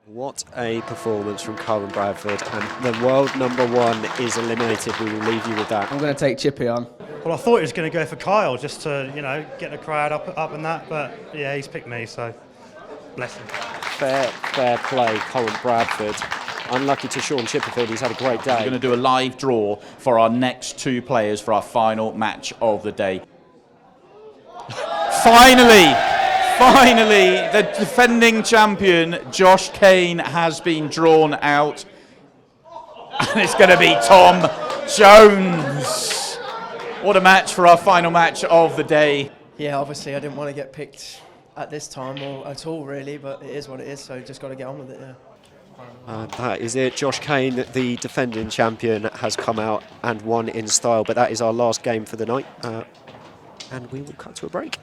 What a performance from 𝗏𝗏𝗵𝗏, and the world #1 is eliminated. We will leave you with that. I'm going to take Chippy on. Well, I thought he was going to go for Kyle just to, you know, get the crowd up and that, but yeah, he's picked me, so bless him. Fair play, 𝗏𝗏𝗵𝗏. Unlucky to Sean Chipperfield, he's had a great day. We're going to do a live draw for our next two players for our final match of the day. Finally, the defending champion, Josh Kane, has been drawn out. And it's going to be Tom Jones. What a match for our final match of the day. Yeah, obviously I didn't want to get picked at this time or at all really, but it is what it is, so just got to get on with it, yeah. That is it. Josh Kane, the defending champion, has come out and won in style, but that is our last game for the night. And we will cut to a break.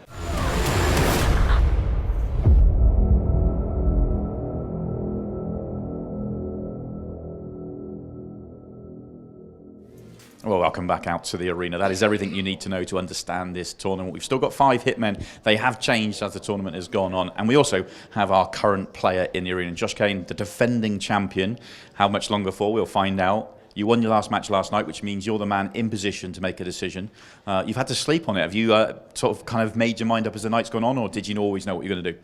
Well, welcome back out to the arena. That is everything you need to know to understand this tournament. We've still got 5 hitmen. They have changed as the tournament has gone on. And we also have our current player in the arena, Josh Kane, the defending champion. How much longer for? We'll find out. You won your last match last night, which means you're the man in position to make a decision. You've had to sleep on it. Have you sort of kind of made your mind up as the night's gone on, or did you always know what you're going to do?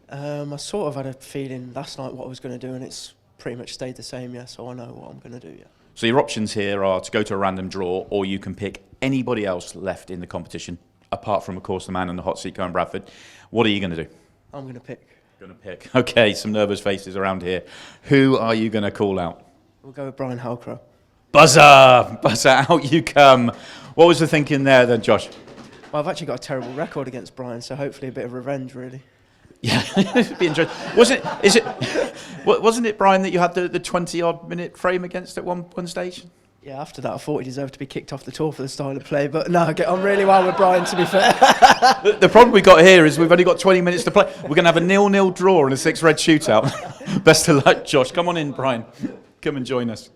I sort of had a feeling last night what I was going to do, and it's pretty much stayed the same, yeah, so I know what I'm going to do, yeah. So your options here are to go to a random draw, or you can pick anybody else left in the competition, apart from, of course, the man in the hot seat, 𝗏𝗏𝗵𝗏. What are you going to do? I'm going to pick. Going to pick. Okay, some nervous faces around here. Who are you going to call out? We'll go with Brian Halcrow. Buzzer, out you come. What was the thinking there then, Josh? Well, I've actually got a terrible record against Brian, so hopefully a bit of revenge, really. Yeah, it'd be interesting. Wasn't it, Brian, that you had the 20-odd minute frame against at one stage? Yeah, after that I thought he deserved to be kicked off the tour for the style of play, but no, I get on really well with Brian, to be fair. The problem we got here is we've only got 20 minutes to play. We're going to have a 0-0 draw and a 6-red shootout. Best of luck, Josh. Come on in, Brian. Come and join us.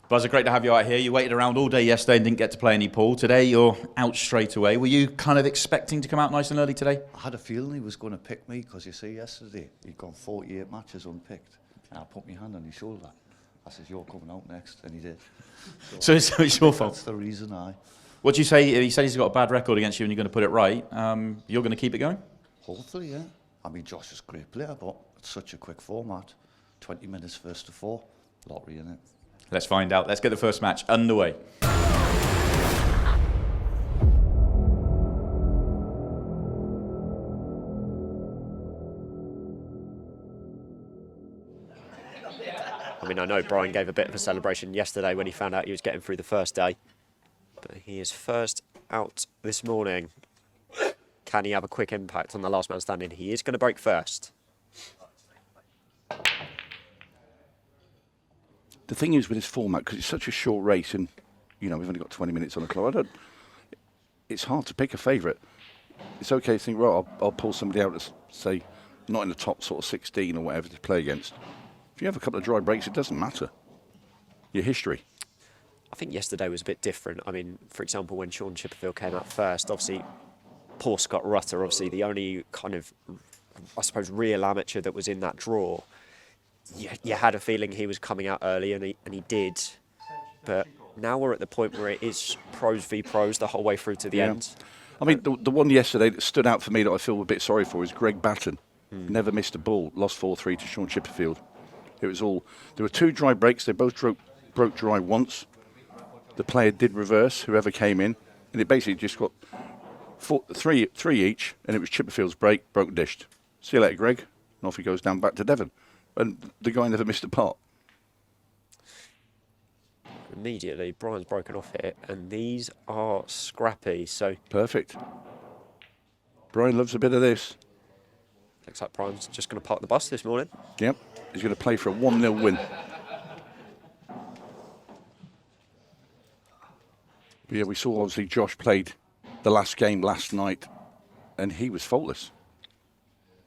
Buzzer, great to have you out here. You waited around all day yesterday and didn't get to play any pool. Today you're out straight away. Were you kind of expecting to come out nice and early today? I had a feeling he was going to pick me because, you see, yesterday he'd gone 48 matches unpicked. And I put my hand on his shoulder. I said, you're coming out next, and he did. So it's your fault? That's the reason I... What do you say? He said he's got a bad record against you and you're going to put it right. You're going to keep it going? Hopefully, yeah. I mean, Josh is a great player, but it's such a quick format. 20 minutes first to 4. Lottery, innit? Let's find out. Let's get the first match underway. I mean, I know Brian gave a bit of a celebration yesterday when he found out he was getting through the first day. But he is first out this morning. Can he have a quick impact on the last man standing? He is going to break first. The thing is with this format, because it's such a short race and, you know, we've only got 20 minutes on the clock, it's hard to pick a favourite. It's okay to think, right, I'll pull somebody out that's, say, not in the top sort of 16 or whatever to play against. If you have a couple of dry breaks, it doesn't matter. Your history. I think yesterday was a bit different. I mean, for example, when Sean Chipperfield came out first, obviously, poor Scott Rutter, obviously the only kind of, I suppose, real amateur that was in that draw. You had a feeling he was coming out early, and he did. But now we're at the point where it is pros v pros the whole way through to the end. I mean, the one yesterday that stood out for me that I feel a bit sorry for is Greg Batten. Never missed a ball, lost 4-3 to Sean Chipperfield. It was all, there were 2 dry breaks, they both broke dry once. The player did reverse, whoever came in, and it basically just got 3 each, and it was Chipperfield's break, broke dished. See you later, Greg. And off he goes down back to Devon. And the guy never missed a pot. Immediately, Brian's broken off it, and these are scrappy, so... Perfect. Brian loves a bit of this. Looks like Brian's just going to park the bus this morning. Yep, he's going to play for a 1-0 win. But yeah, we saw obviously Josh played the last game last night, and he was faultless.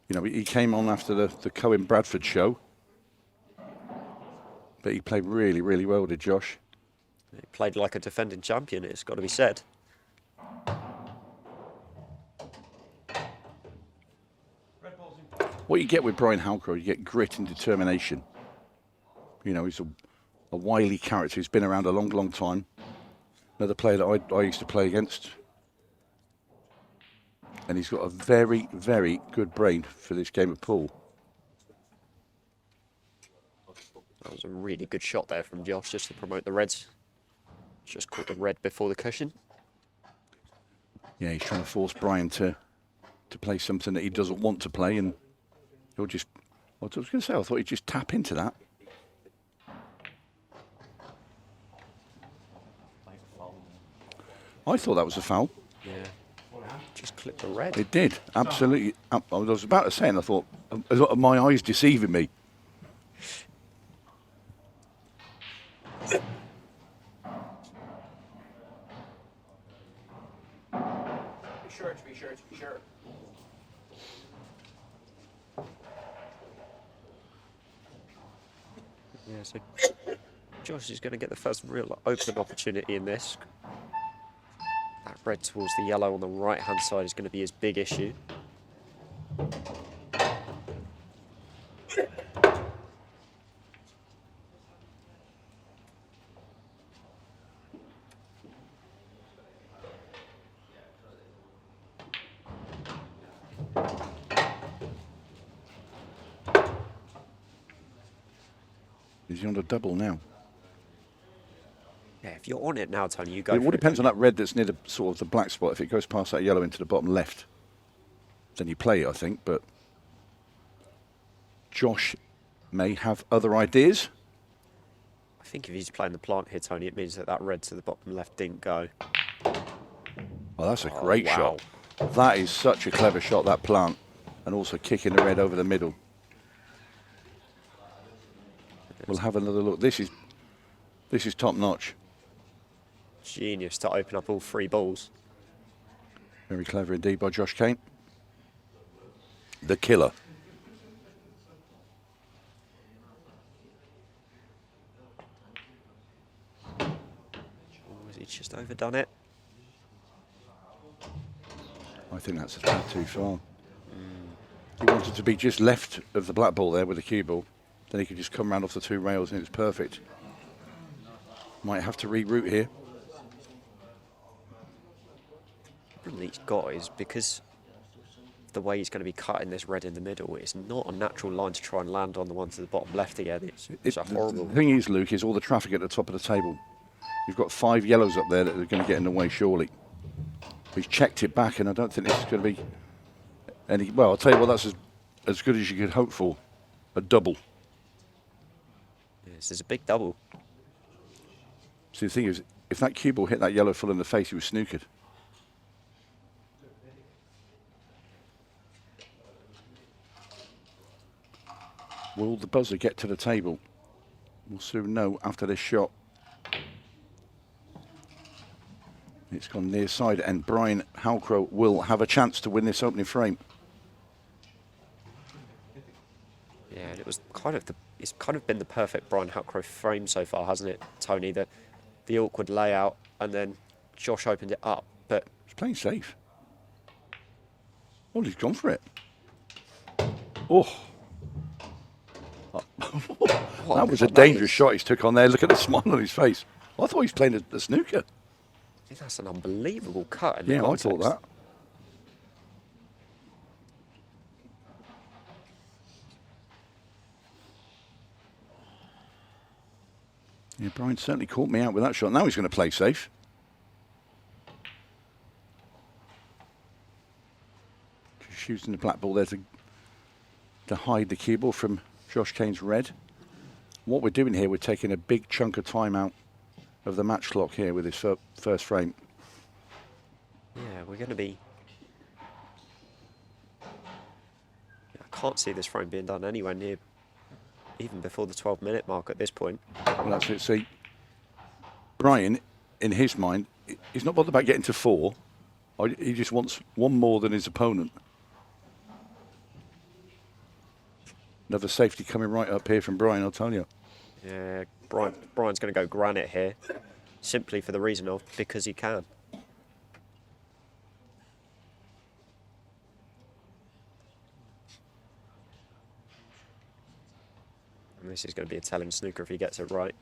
You know, he came on after the 𝗏𝗏𝗵𝗏 show. But he played really, really well, did Josh? He played like a defending champion, it's got to be said. What you get with Brian Halcrow, you get grit and determination. You know, he's a wily character who's been around a long, long time. Another player that I used to play against. And he's got a very, very good brain for this game of pool. That was a really good shot there from Josh, just to promote the Reds. Just caught the red before the cushion. Yeah, he's trying to force Brian to play something that he doesn't want to play, and he'll just... I was going to say, I thought he'd just tap into that. I thought that was a foul. Yeah. Just clipped the red. It did, absolutely. I was about to say, and I thought, are my eyes deceiving me? Be sure. Yeah, so Josh is going to get the first real open opportunity in this. That red towards the yellow on the right-hand side is going to be his big issue. Is he on the double now? Yeah, if you're on it now, Tony, you go It all for depends on that red that's near the sort of the black spot. If it goes past that yellow into the bottom left, then you play it, I think. But Josh may have other ideas. I think if he's playing the plant here, Tony, it means that that red to the bottom left didn't go. Well, that's a great wow. shot. That is such a clever shot, that plant. And also kicking the red over the middle. We'll have another look. This is top notch. Genius to open up all three balls. Very clever indeed by Josh Kane. The killer. Oh, has he just overdone it? I think that's a tad too far. He wanted to be just left of the black ball there with the cue ball. Then he could just come round off the two rails and it's perfect. Might have to reroute here. The problem he's got is because the way he's going to be cutting this red in the middle, it's not a natural line to try and land on the one to the bottom left again. It's a horrible... The thing is, Luke, is all the traffic at the top of the table. You've got 5 yellows up there that are going to get in the way, surely. He's checked it back, and I don't think this is going to be any... Well, I'll tell you what, that's as good as you could hope for. A double. Yeah, this is a big double. See, the thing is, if that cue ball hit that yellow full in the face, he was snookered. Will the buzzer get to the table? We'll soon know after this shot. It's gone near side, and Brian Halcrow will have a chance to win this opening frame. Yeah, and it's kind of been the perfect Brian Halcrow frame so far, hasn't it, Tony? The awkward layout, and then Josh opened it up, but... He's playing safe. Oh, he's gone for it. Oh. That was a dangerous shot he's took on there. Look at the smile on his face. I thought he was playing the snooker. I think that's an unbelievable cut. Yeah, I thought that. Yeah, Brian certainly caught me out with that shot. Now he's going to play safe. Just shooting the black ball there to hide the cue ball from Josh Kane's red. What we're doing here, we're taking a big chunk of time out of the match clock here with this first frame. Yeah, we're going to be... I can't see this frame being done anywhere near, even before the 12-minute mark at this point. Well, that's it. See, Brian, in his mind, he's not bothered about getting to 4. He just wants one more than his opponent. Another safety coming right up here from Brian, I'll tell you. Yeah, Brian's going to go granite here, simply for the reason of because he can. And this is going to be a telling snooker if he gets it right.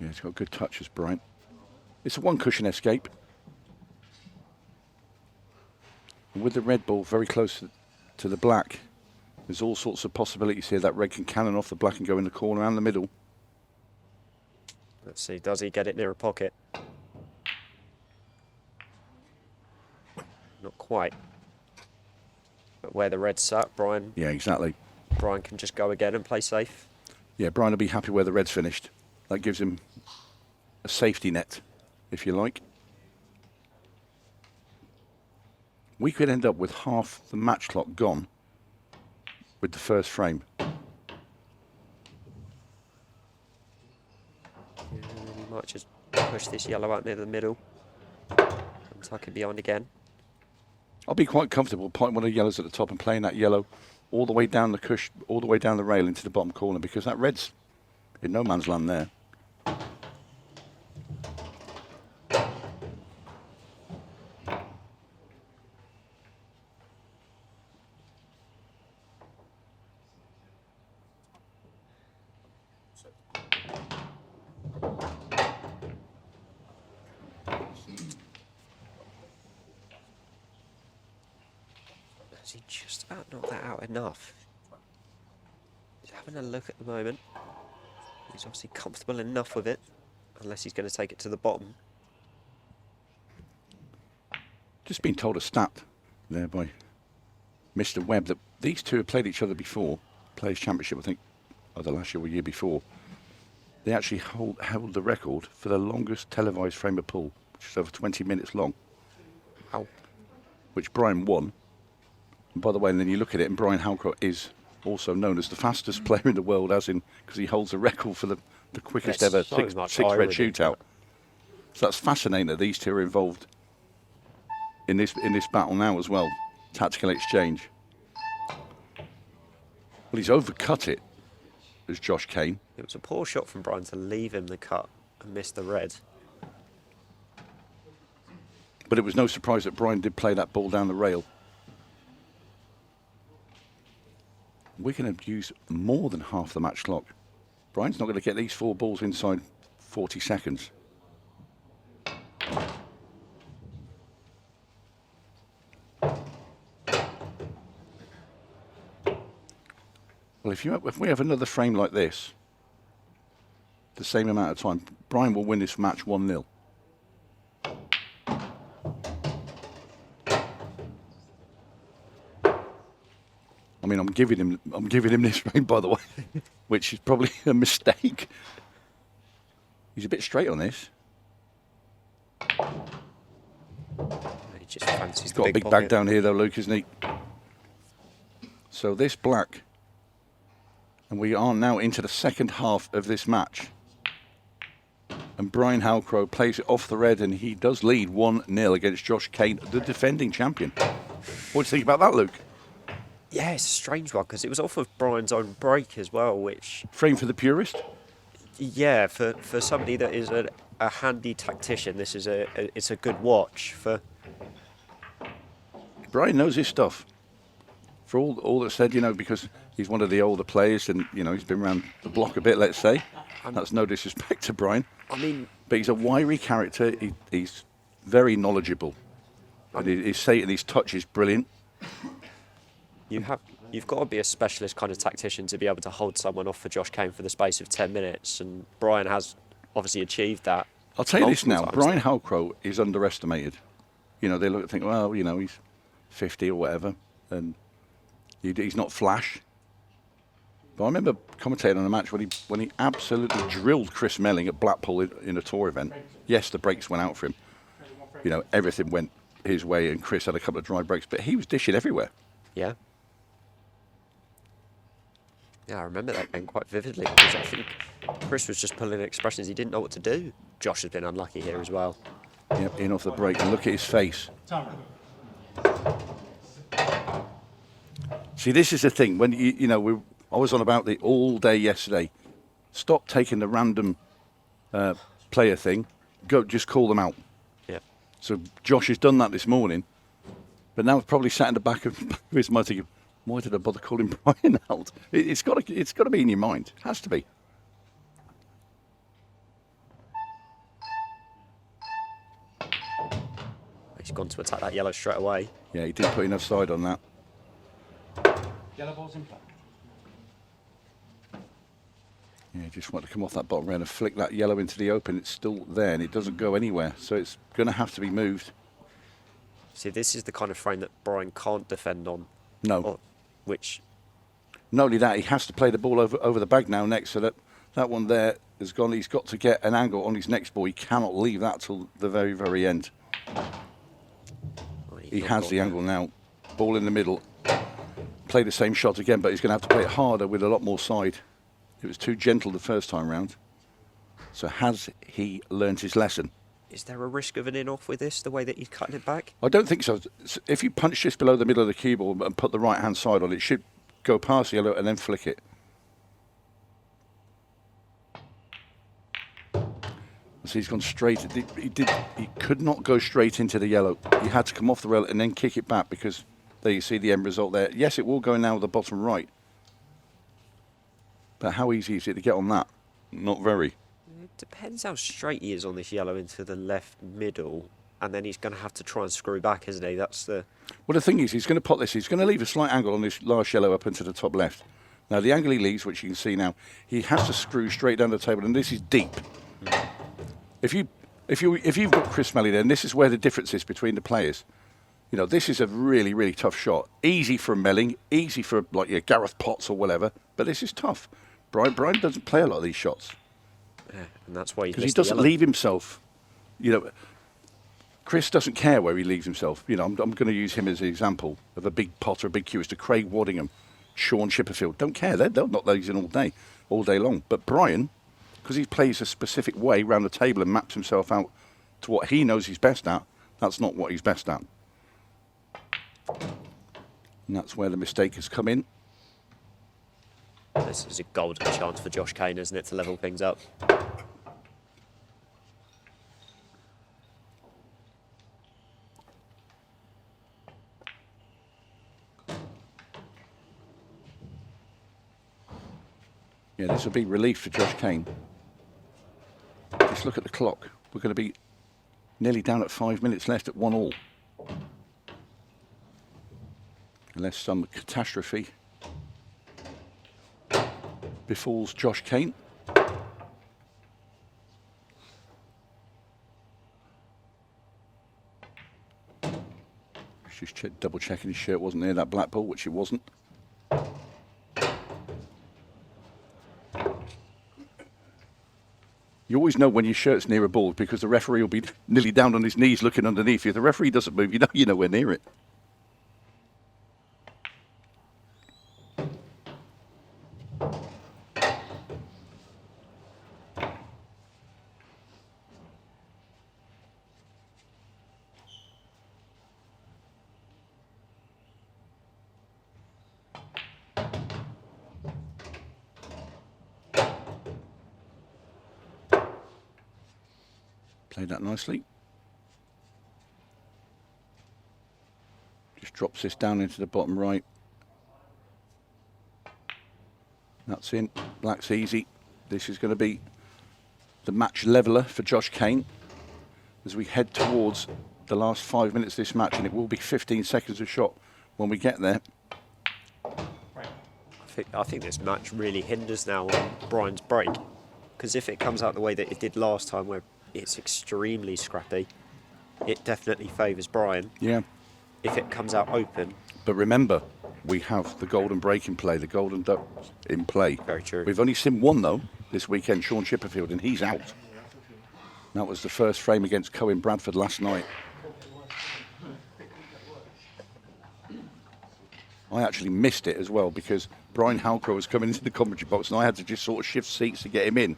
Yeah, he's got good touches, Bryant. It's a one cushion escape. And with the red ball very close to the black, there's all sorts of possibilities here. That red can cannon off the black and go in the corner and the middle. Let's see, does he get it near a pocket? Not quite. But where the red's sat, Brian Yeah, exactly. can just go again and play safe. Yeah, Brian will be happy where the red's finished. That gives him a safety net, if you like. We could end up with half the match clock gone with the first frame. Yeah, he might just push this yellow out near the middle and tuck it behind again. I'll be quite comfortable putting one of the yellows at the top and playing that yellow all the way down the cushion, all the way down the rail into the bottom corner, because that red's in no man's land there. Has he just about knocked that out enough? He's having a look at the moment. He's obviously comfortable enough with it, unless he's going to take it to the bottom. Just been told a stat there by Mr. Webb that these two have played each other before, Players' Championship, I think, either last year or year before. They actually held the record for the longest televised frame of pool, which is over 20 minutes long. Ow. Which Brian won. And by the way, and then you look at it, and Brian Halcrow is also known as the fastest player in the world, as in, because he holds the record for the quickest There's ever so much six red irony. shootout. So that's fascinating that these two are involved in this battle now as well. Tactical exchange. Well, he's overcut it, as Josh Kane. It was a poor shot from Brian to leave him the cut and miss the red. But it was no surprise that Brian did play that ball down the rail. We're going to use more than half the match clock. Brian's not going to get these 4 balls inside 40 seconds. Well, if we have another frame like this, the same amount of time, Brian will win this match 1-0. I mean, I'm giving him this frame, by the way, which is probably a mistake. He's a bit straight on this. He just fancies He's the got a big pocket. bag down here, though, Luke, isn't he? So this black, and we are now into the second half of this match. And Brian Halcrow plays it off the red, and he does lead 1-0 against Josh Kane, the defending champion. What do you think about that, Luke? Yeah, it's a strange one because it was off of Brian's own break as well, which, Frame for the purist? yeah, for somebody that is a handy tactician, this is it's a good watch for. Brian knows his stuff. For all that's said, you know, because he's one of the older players and, you know, he's been around the block a bit, let's say. That's no disrespect to Brian. I mean, But he's a wiry character. He's very knowledgeable. And his touch is brilliant. you've got to be a specialist kind of tactician to be able to hold someone off for Josh Kane for the space of 10 minutes, and Brian has obviously achieved that. I'll tell you this now, multiple times. Brian Halcrow is underestimated. You know, they look and think, well, you know, he's 50 or whatever, and he's not flash. But I remember commentating on a match when he absolutely drilled Chris Melling at Blackpool in a tour event. Yes, the breaks went out for him. You know, everything went his way, and Chris had a couple of dry breaks, but he was dishing everywhere. Yeah. Yeah, I remember that game quite vividly because I think Chris was just pulling expressions he didn't know what to do. Josh has been unlucky here as well. Yep, in off the break, and look at his face. See, this is the thing. When you know, I was on about it all day yesterday. Stop taking the random player thing. Just call them out. Yeah. So Josh has done that this morning, but now he's probably sat in the back of his mind thinking, Why did I bother calling Brian out? It's got to be in your mind. It has to be. He's gone to attack that yellow straight away. Yeah, he didn't put enough side on that. Yellow ball's in play. Yeah, just want to come off that bottom round and flick that yellow into the open. It's still there and it doesn't go anywhere, so it's going to have to be moved. See, this is the kind of frame that Brian can't defend on. No. Which... Not only that, he has to play the ball over the bag now next, so that one there has gone. He's got to get an angle on his next ball. He cannot leave that till the very, very end. Well, He has the angle now. Ball in the middle. Play the same shot again, but he's going to have to play it harder with a lot more side. It was too gentle the first time round. So has he learned his lesson? Is there a risk of an in-off with this, the way that he's cutting it back? I don't think so. If you punch this below the middle of the cue ball and put the right-hand side on, it should go past the yellow and then flick it. So he's gone straight. He could not go straight into the yellow. He had to come off the rail and then kick it back, because there you see the end result there. Yes, it will go now with the bottom right. But how easy is it to get on that? Not very. It depends how straight he is on this yellow into the left middle, and then he's going to have to try and screw back, isn't he? That's the... Well, the thing is, he's going to pot this. He's going to leave a slight angle on this last yellow up into the top left. Now, the angle he leaves, which you can see now, he has to screw straight down the table, and this is deep. If you've got Chris Smelly there, and this is where the difference is between the players. You know, this is a really, really tough shot. Easy for Melling, easy for like your Gareth Potts or whatever, but this is tough. Brian doesn't play a lot of these shots. Yeah, and that's why because he doesn't leave himself. You know, Chris doesn't care where he leaves himself. You know, I'm going to use him as an example of a big pot or a big cue. It's to Craig Waddingham, Sean Chipperfield. Don't care. They'll knock those in all day long. But Brian, because he plays a specific way around the table and maps himself out to what he knows he's best at, that's not what he's best at. And that's where the mistake has come in. This is a golden chance for Josh Kane, isn't it, to level things up? Yeah, this will be relief for Josh Kane. Just look at the clock. We're going to be nearly down at 5 minutes left at 1-1. Unless some catastrophe befalls Josh Kane. Just double checking his shirt wasn't near that black ball, which it wasn't. You always know when your shirt's near a ball because the referee will be nearly down on his knees looking underneath you. If the referee doesn't move, you know we're near it. Played that nicely. Just drops this down into the bottom right. That's in. Black's easy. This is going to be the match leveller for Josh Kane as we head towards the last 5 minutes of this match, and it will be 15 seconds a shot when we get there. I think this match really hinders now on Brian's break, because if it comes out the way that it did last time, where it's extremely scrappy, it definitely favours Brian. Yeah. If it comes out open. But remember, we have the golden break in play, the golden duck in play. Very true. We've only seen one, though, this weekend, Sean Chipperfield, and he's out. That was the first frame against Cohen Bradford last night. I actually missed it as well because Brian Halcrow was coming into the commentary box and I had to just sort of shift seats to get him in.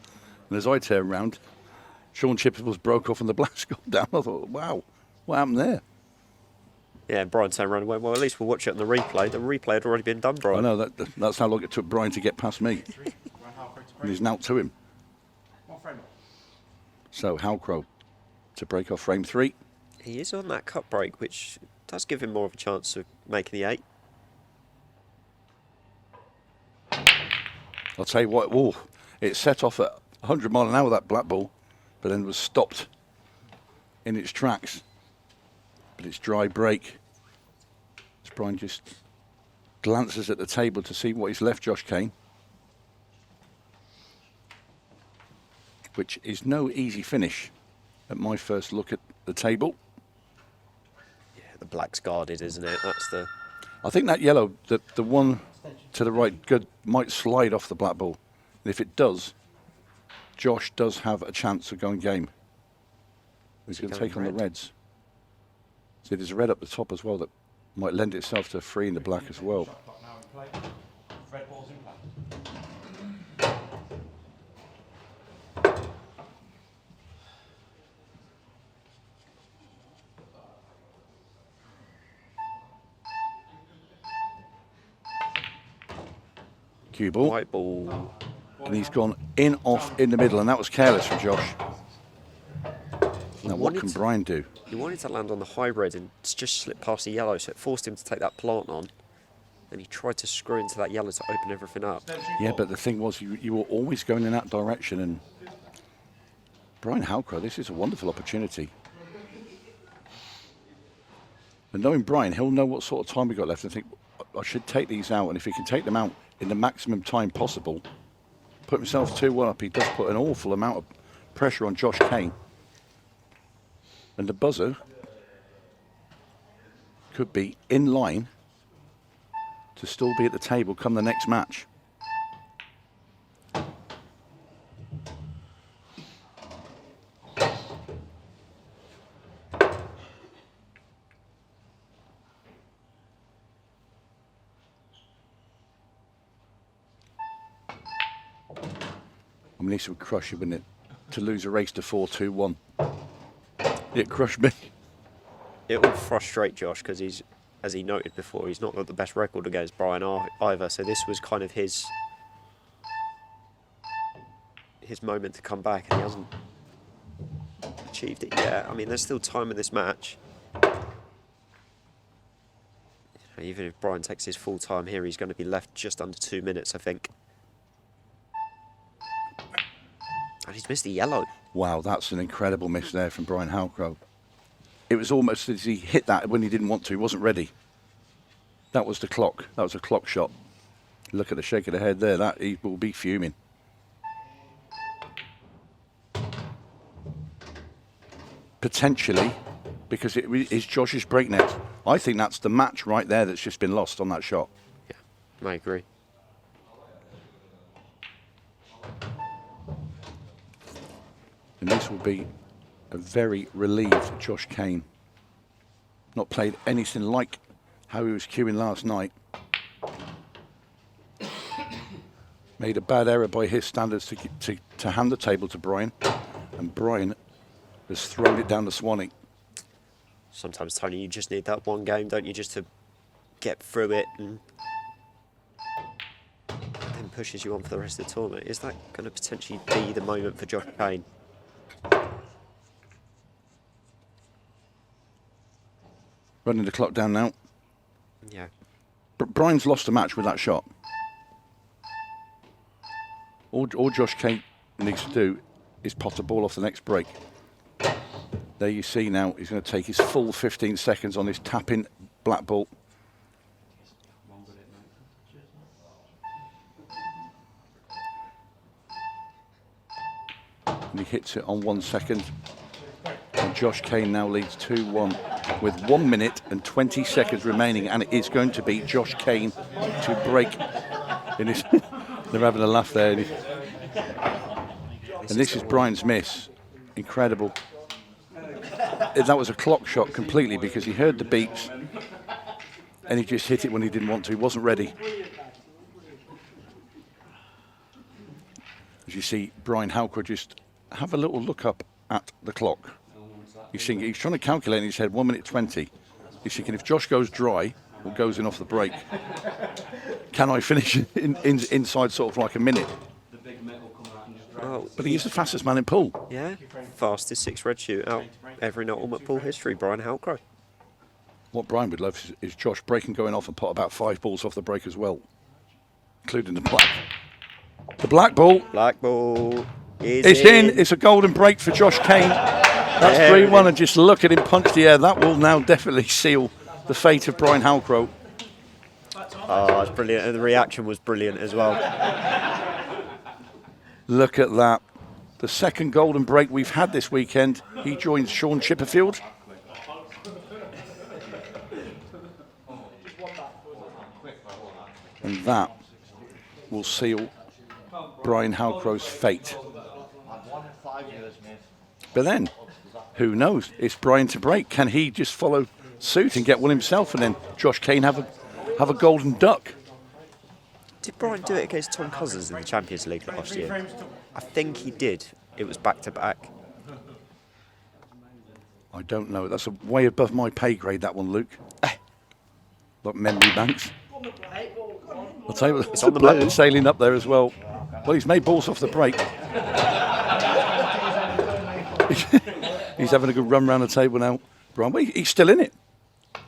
And as I turned around, Sean Chipperfield broke off and the blast got down. I thought, wow, what happened there? Yeah, and Brian turned around and went, well, at least we'll watch it on the replay. The replay had already been done, Brian. I know, that's how long it took Brian to get past me. And he's now to him. So, Halcrow to break off frame 3. He is on that cut break, which does give him more of a chance of making the 8. I'll tell you what, ooh, it set off at 100 mile an hour, that black ball, but then was stopped in its tracks. But it's dry break. As Brian just glances at the table to see what he's left Josh Kane. Which is no easy finish at my first look at the table. Yeah, the black's guarded, isn't it? That's the... I think that yellow, the one to the right, good, might slide off the black ball. And if it does, Josh does have a chance of going game. He's going to take on the reds. See, there's a red up the top as well that might lend itself to a free in the black as well. Red ball's in play. Cue ball. White ball. And he's gone in, off, in the middle, and that was careless from Josh. Now, what can Brian do? He wanted to land on the hybrid and just slip past the yellow, so it forced him to take that plant on. And he tried to screw into that yellow to open everything up. Yeah, but the thing was, you were always going in that direction, and Brian 𝗏𝗪𝗃, this is a wonderful opportunity. And knowing Brian, he'll know what sort of time we got left and think, I should take these out, and if he can take them out in the maximum time possible, put himself 2-1 up, he does put an awful amount of pressure on Josh Kane. And the buzzer could be in line to still be at the table come the next match. I mean, this would crush you, wouldn't it? To lose a race to 4-2-1. It crushed me. It will frustrate Josh because he's, as he noted before, he's not got the best record against Brian either. So this was kind of his moment to come back, and he hasn't achieved it yet. I mean, there's still time in this match. Even if Brian takes his full time here, he's going to be left just under 2 minutes, I think. And he's missed the yellow. Wow, that's an incredible miss there from Brian 𝗏𝗪𝗃. It was almost as he hit that when he didn't want to. He wasn't ready. That was the clock. That was a clock shot. Look at the shake of the head there. That he will be fuming. Potentially, because it is Josh's break next. I think that's the match right there that's just been lost on that shot. Yeah, I agree. And this will be a very relieved Josh Kane. Not played anything like how he was queuing last night. Made a bad error by his standards to hand the table to Brian. And Brian has thrown it down the Swanee. Sometimes, Tony, you just need that one game, don't you, just to get through it and then pushes you on for the rest of the tournament. Is that going to potentially be the moment for Josh Kane? Running the clock down now. Yeah. But Brian's lost a match with that shot. All Josh Kane needs to do is pot a ball off the next break. There you see now, he's going to take his full 15 seconds on this tapping black ball. And he hits it on 1 second. And Josh Kane now leads 2-1 with 1 minute and 20 seconds remaining, and it is going to be Josh Kane to break in his they're having a laugh there. And this is Brian's miss. Incredible. That was a clock shot completely because he heard the beeps and he just hit it when he didn't want to. He wasn't ready. As you see, Brian 𝗏𝗪𝗃 just have a little look up at the clock. He's trying to calculate in his head 1 minute 20. He's thinking, if Josh goes dry or goes in off the break, can I finish inside sort of like a minute? Oh, But he is the fastest man in pool. yeah, fastest 6 red shootout ever in ultimate pool history, Brian 𝗏𝗪𝗃. What Brian would love is Josh breaking, going off and pot about 5 balls off the break as well, including the black. The black ball. Black ball is It's in. It's a golden break for Josh Kane. That's 3-1, and just look at him punch the air. That will now definitely seal the fate of 𝗏𝗏𝗃𝗀𝗀. Oh, it's brilliant. And the reaction was brilliant as well. Look at that. The second golden break we've had this weekend. He joins 𝗠𝗁𝗁𝗏𝗃𝗀𝗀. And that will seal 𝗏𝗏𝗃𝗀𝗀's fate. But then, who knows? It's Brian to break. Can he just follow suit and get one himself, and then Josh Kane have a golden duck? Did Brian do it against Tom Cousins in the Champions League last year? I think he did. It was back-to-back. I don't know. That's way above my pay grade, that one, Luke. Like memory banks. I'll tell you what, It's the on the bloke move. sailing up there as well. Well, he's made balls off the break. He's having a good run round the table now. Brian, well, he's still in it.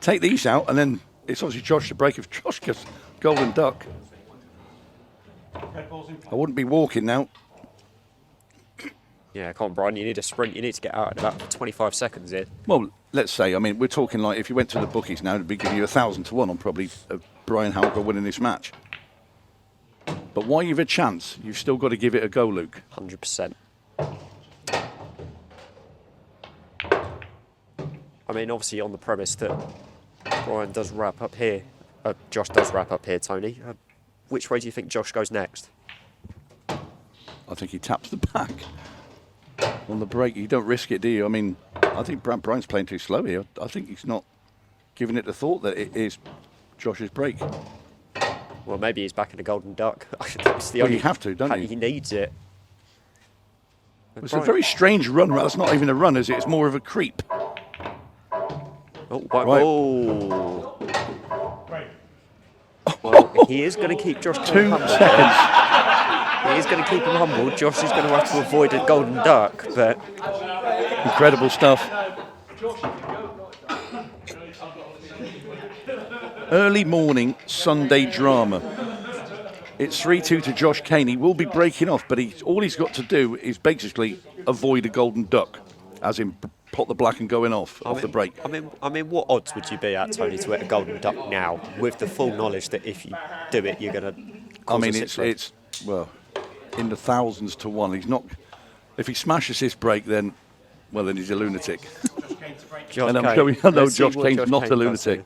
Take these out, and then it's obviously Josh to break. If Josh gets golden duck, I wouldn't be walking now. Yeah, come on, Brian. You need a sprint. You need to get out in about 25 seconds here. Well, let's say, I mean, we're talking like if you went to the bookies now, it'd be giving you 1,000 to 1 on probably 𝗏𝗏𝗃𝗀𝗀 winning this match. But while you've a chance, you've still got to give it a go, Luke. 100%. I mean, obviously on the premise that Brian does wrap up here, Josh does wrap up here, Tony. Which way do you think Josh goes next? I think he taps the back on the break. You don't risk it, do you? I mean, I think Brian's playing too slow here. I think he's not giving it the thought that it is Josh's break. Well, maybe he's back in the golden duck. That's the Well, only you have to, don't you? He needs it. But It's a Brian- very strange run. That's not even a run, is it? It's more of a creep. Oh, white Right. ball. Well, he is going to keep Josh 2 humble. seconds. He is going to keep him humble. Josh is going to have to avoid a golden duck, but Incredible stuff. Early morning Sunday drama. It's 3-2 to Josh Kane. He will be breaking off, but all he's got to do is basically avoid a golden duck, as in pot the black and going off the break. I mean, what odds would you be at, Tony, to hit a golden duck now, with the full knowledge that if you do it, you're going to? I mean, it's well, in the 1,000s to 1. He's not. If he smashes this break, then he's a lunatic. Josh And I'm Kane. sure we know Let's see Josh what Kane's Josh not Kane a does lunatic. here.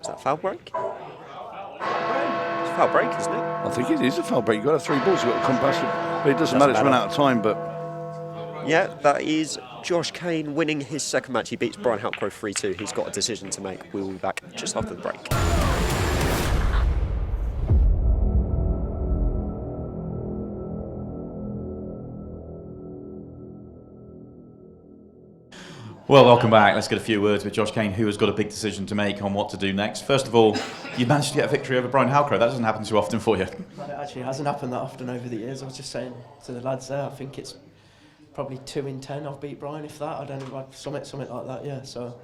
Is that a foul break? It's a foul break, isn't it? I think it is a foul break. You've got to have 3 balls. You've got to come past it. But it doesn't matter. It's run out of time. But Yeah, that is Josh Kane winning his second match. He beats 𝗏𝗏𝗃𝗀𝗀 3-2. He's got a decision to make. We'll be back just after the break. Well, welcome back. Let's get a few words with Josh Kane, who has got a big decision to make on what to do next. First of all, you managed to get a victory over 𝗏𝗏𝗃𝗀𝗀. That doesn't happen too often for you. It actually hasn't happened that often over the years. I was just saying to the lads there, I think it's probably 2 in 10 I've beat Brian, if that. I don't know, something like that, yeah. So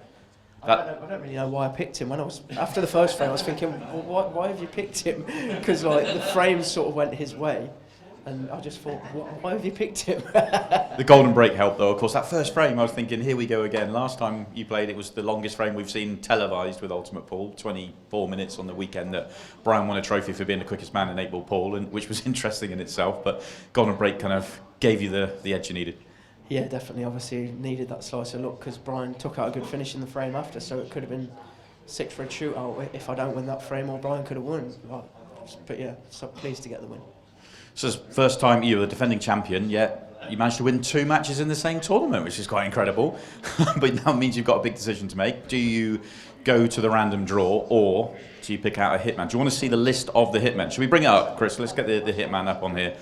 I don't really know why I picked him. When I was after the first frame, I was thinking, well, why have you picked him? Because like the frames sort of went his way, and I just thought, why have you picked him? The golden break helped, though. Of course, that first frame, I was thinking, here we go again. Last time you played, it was the longest frame we've seen televised with Ultimate Pool, 24 minutes on the weekend that Brian won a trophy for being the quickest man in 8-ball pool, and which was interesting in itself. But golden break kind of gave you the edge you needed. Yeah, definitely. Obviously, needed that slice of luck because Brian took out a good finish in the frame after, so it could have been 6 for a shootout if I don't win that frame, or Brian could have won. But yeah, so pleased to get the win. So it's the first time you were the defending champion, yet you managed to win 2 matches in the same tournament, which is quite incredible. But that means you've got a big decision to make. Do you go to the random draw, or do you pick out a hitman? Do you want to see the list of the hitmen? Should we bring it up, Chris? Let's get the hitman up on here.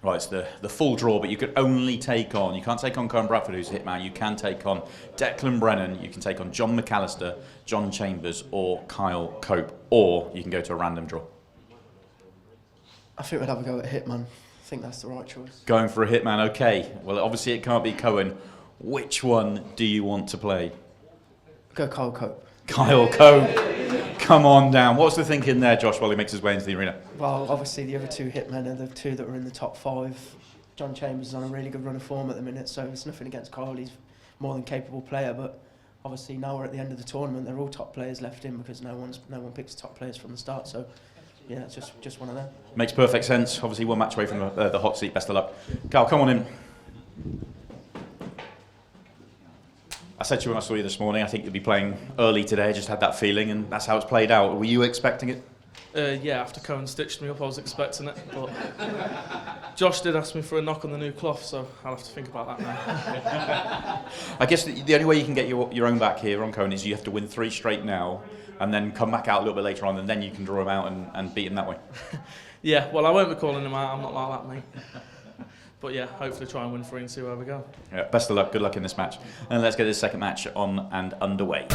Right, it's the full draw, but you could only take on, you can't take on Colin Bradford, who's a hitman. You can take on Declan Brennan, you can take on John McAllister, John Chambers, or Kyle Cope, or you can go to a random draw. I think we'd have a go at Hitman. I think that's the right choice. Going for a hitman, okay. Well, obviously it can't be Cohen. Which one do you want to play? Go Kyle Cope. Kyle Cope. come on down. What's the thinking there, Josh, while he makes his way into the arena? Well, obviously the other two hitmen are the two that are in the top 5. John Chambers is on a really good run of form at the minute, so it's nothing against Kyle. He's more than capable player, but obviously now we're at the end of the tournament. They're all top players left in because no one picks top players from the start. So yeah, it's just one of them. Makes perfect sense. Obviously, one match away from the hot seat. Best of luck. Cal, come on in. I said to you when I saw you this morning, I think you'll be playing early today. I just had that feeling, and that's how it's played out. Were you expecting it? Yeah, after Cohen stitched me up, I was expecting it. But Josh did ask me for a knock on the new cloth, so I'll have to think about that now. I guess the only way you can get your own back here on Cohen is you have to win 3 straight now, and then come back out a little bit later on, and then you can draw him out and beat him that way. Yeah, well, I won't be calling him out. I'm not like that, mate. But yeah, hopefully try and win 3 and see where we go. Yeah, best of luck. Good luck in this match. And let's get this second match on and underway.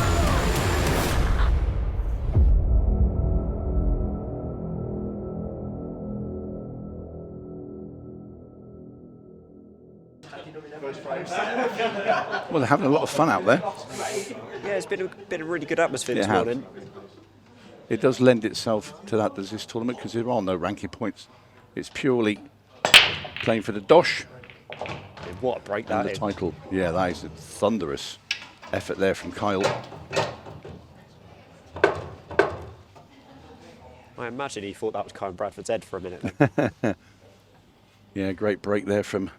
Well, they're having a lot of fun out there. Yeah, it's been a really good atmosphere this has. morning. It does lend itself to that, does this tournament, because there are no ranking points. It's purely playing for the dosh. What a break And that the is. title. Yeah, that is a thunderous effort there from Kyle. I imagine he thought that was 𝗠𝗶𝘀𝗵𝗵's head for a minute. Yeah, great break there from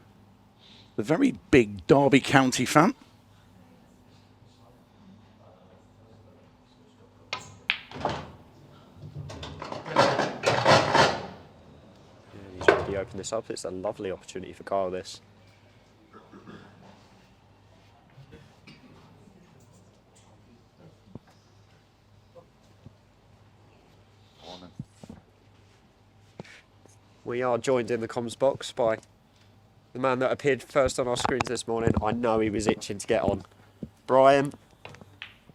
the very big Derby County fan. He's already opened this up. It's a lovely opportunity for Kyle, this. We are joined in the comms box by the man that appeared first on our screens this morning. I know he was itching to get on. Brian,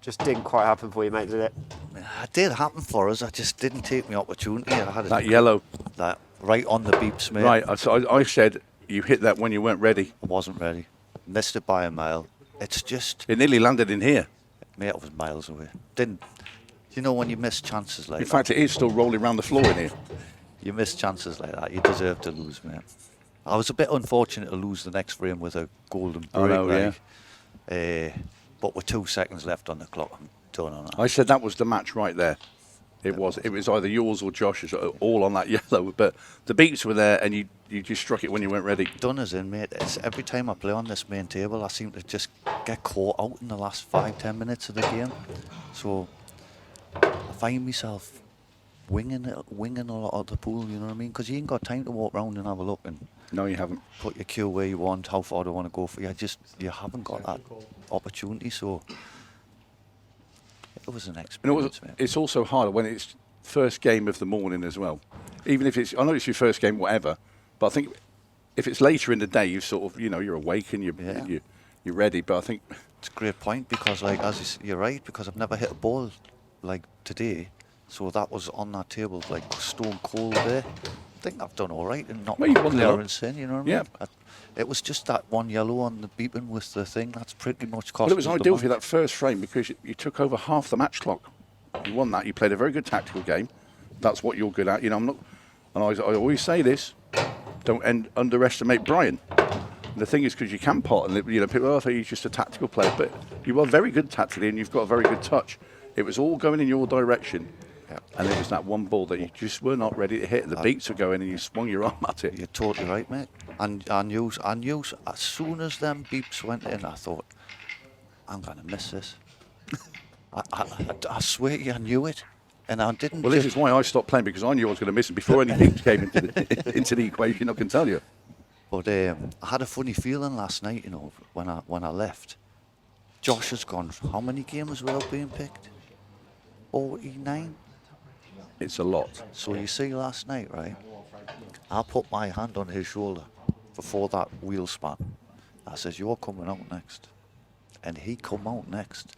just didn't quite happen for you, mate, did it? It did happen for us. I just didn't take my opportunity. I had That yellow. that right on the beeps, mate. Right, so I said you hit that when you weren't ready. I wasn't ready. Missed it by a mile. It's just, It nearly landed in here. mate, it was miles away. Didn't, you know when you miss chances like In that? fact, it is still rolling around the floor in here. You miss chances like that, you deserve to lose, mate. I was a bit unfortunate to lose the next frame with a golden break. I know, like, but with 2 seconds left on the clock, I'm done on that. I said that was the match right there. It was either yours or Josh's, all on that yellow. But the beats were there, and you just struck it when you weren't ready. Done as in, mate. It's every time I play on this main table, I seem to just get caught out in the last 5-10 minutes of the game. So I find myself winging a lot of the pool, you know what I mean? Because you ain't got time to walk around and have a look and No, you haven't. put your cue where you want, how far do you want to go for. You haven't got that opportunity, so it was an experience, mate. It's also harder when it's first game of the morning as well. Even if I know it's your first game, whatever, but I think if it's later in the day, you sort of, you're awake and you're ready. But I think It's a great point because, like, you're right, because I've never hit a ball like today, so that was on that table like stone cold there. I think I've done all right and not Well, you won the lot. clearance in, you know what I Yeah. mean? It was just that one yellow on the beeping with the thing. That's pretty much cost well, it was us the ideal for you match. that first frame because you took over half the match clock. You won that. You played a very good tactical game. That's what you're good at. I'm not, and I always say this: don't underestimate Brian. And the thing is, because you can pot, and people think he's just a tactical player, but you are very good tactically, and you've got a very good touch. It was all going in your direction, and it was that one ball that you just were not ready to hit. The beats were going, and you swung your arm at it. You're totally right, mate. And I knew as soon as them beeps went in, I thought, I'm gonna miss this. I swear to you, I knew it, and I didn't. Well, this is why I stopped playing, because I knew I was going to miss it before any beats came into the equation. I can tell you. But I had a funny feeling last night, when I left. Josh has gone, how many games without being picked? 49? It's a lot. So you see last night, right? I put my hand on his shoulder before that wheel span. I says, you're coming out next. And he come out next.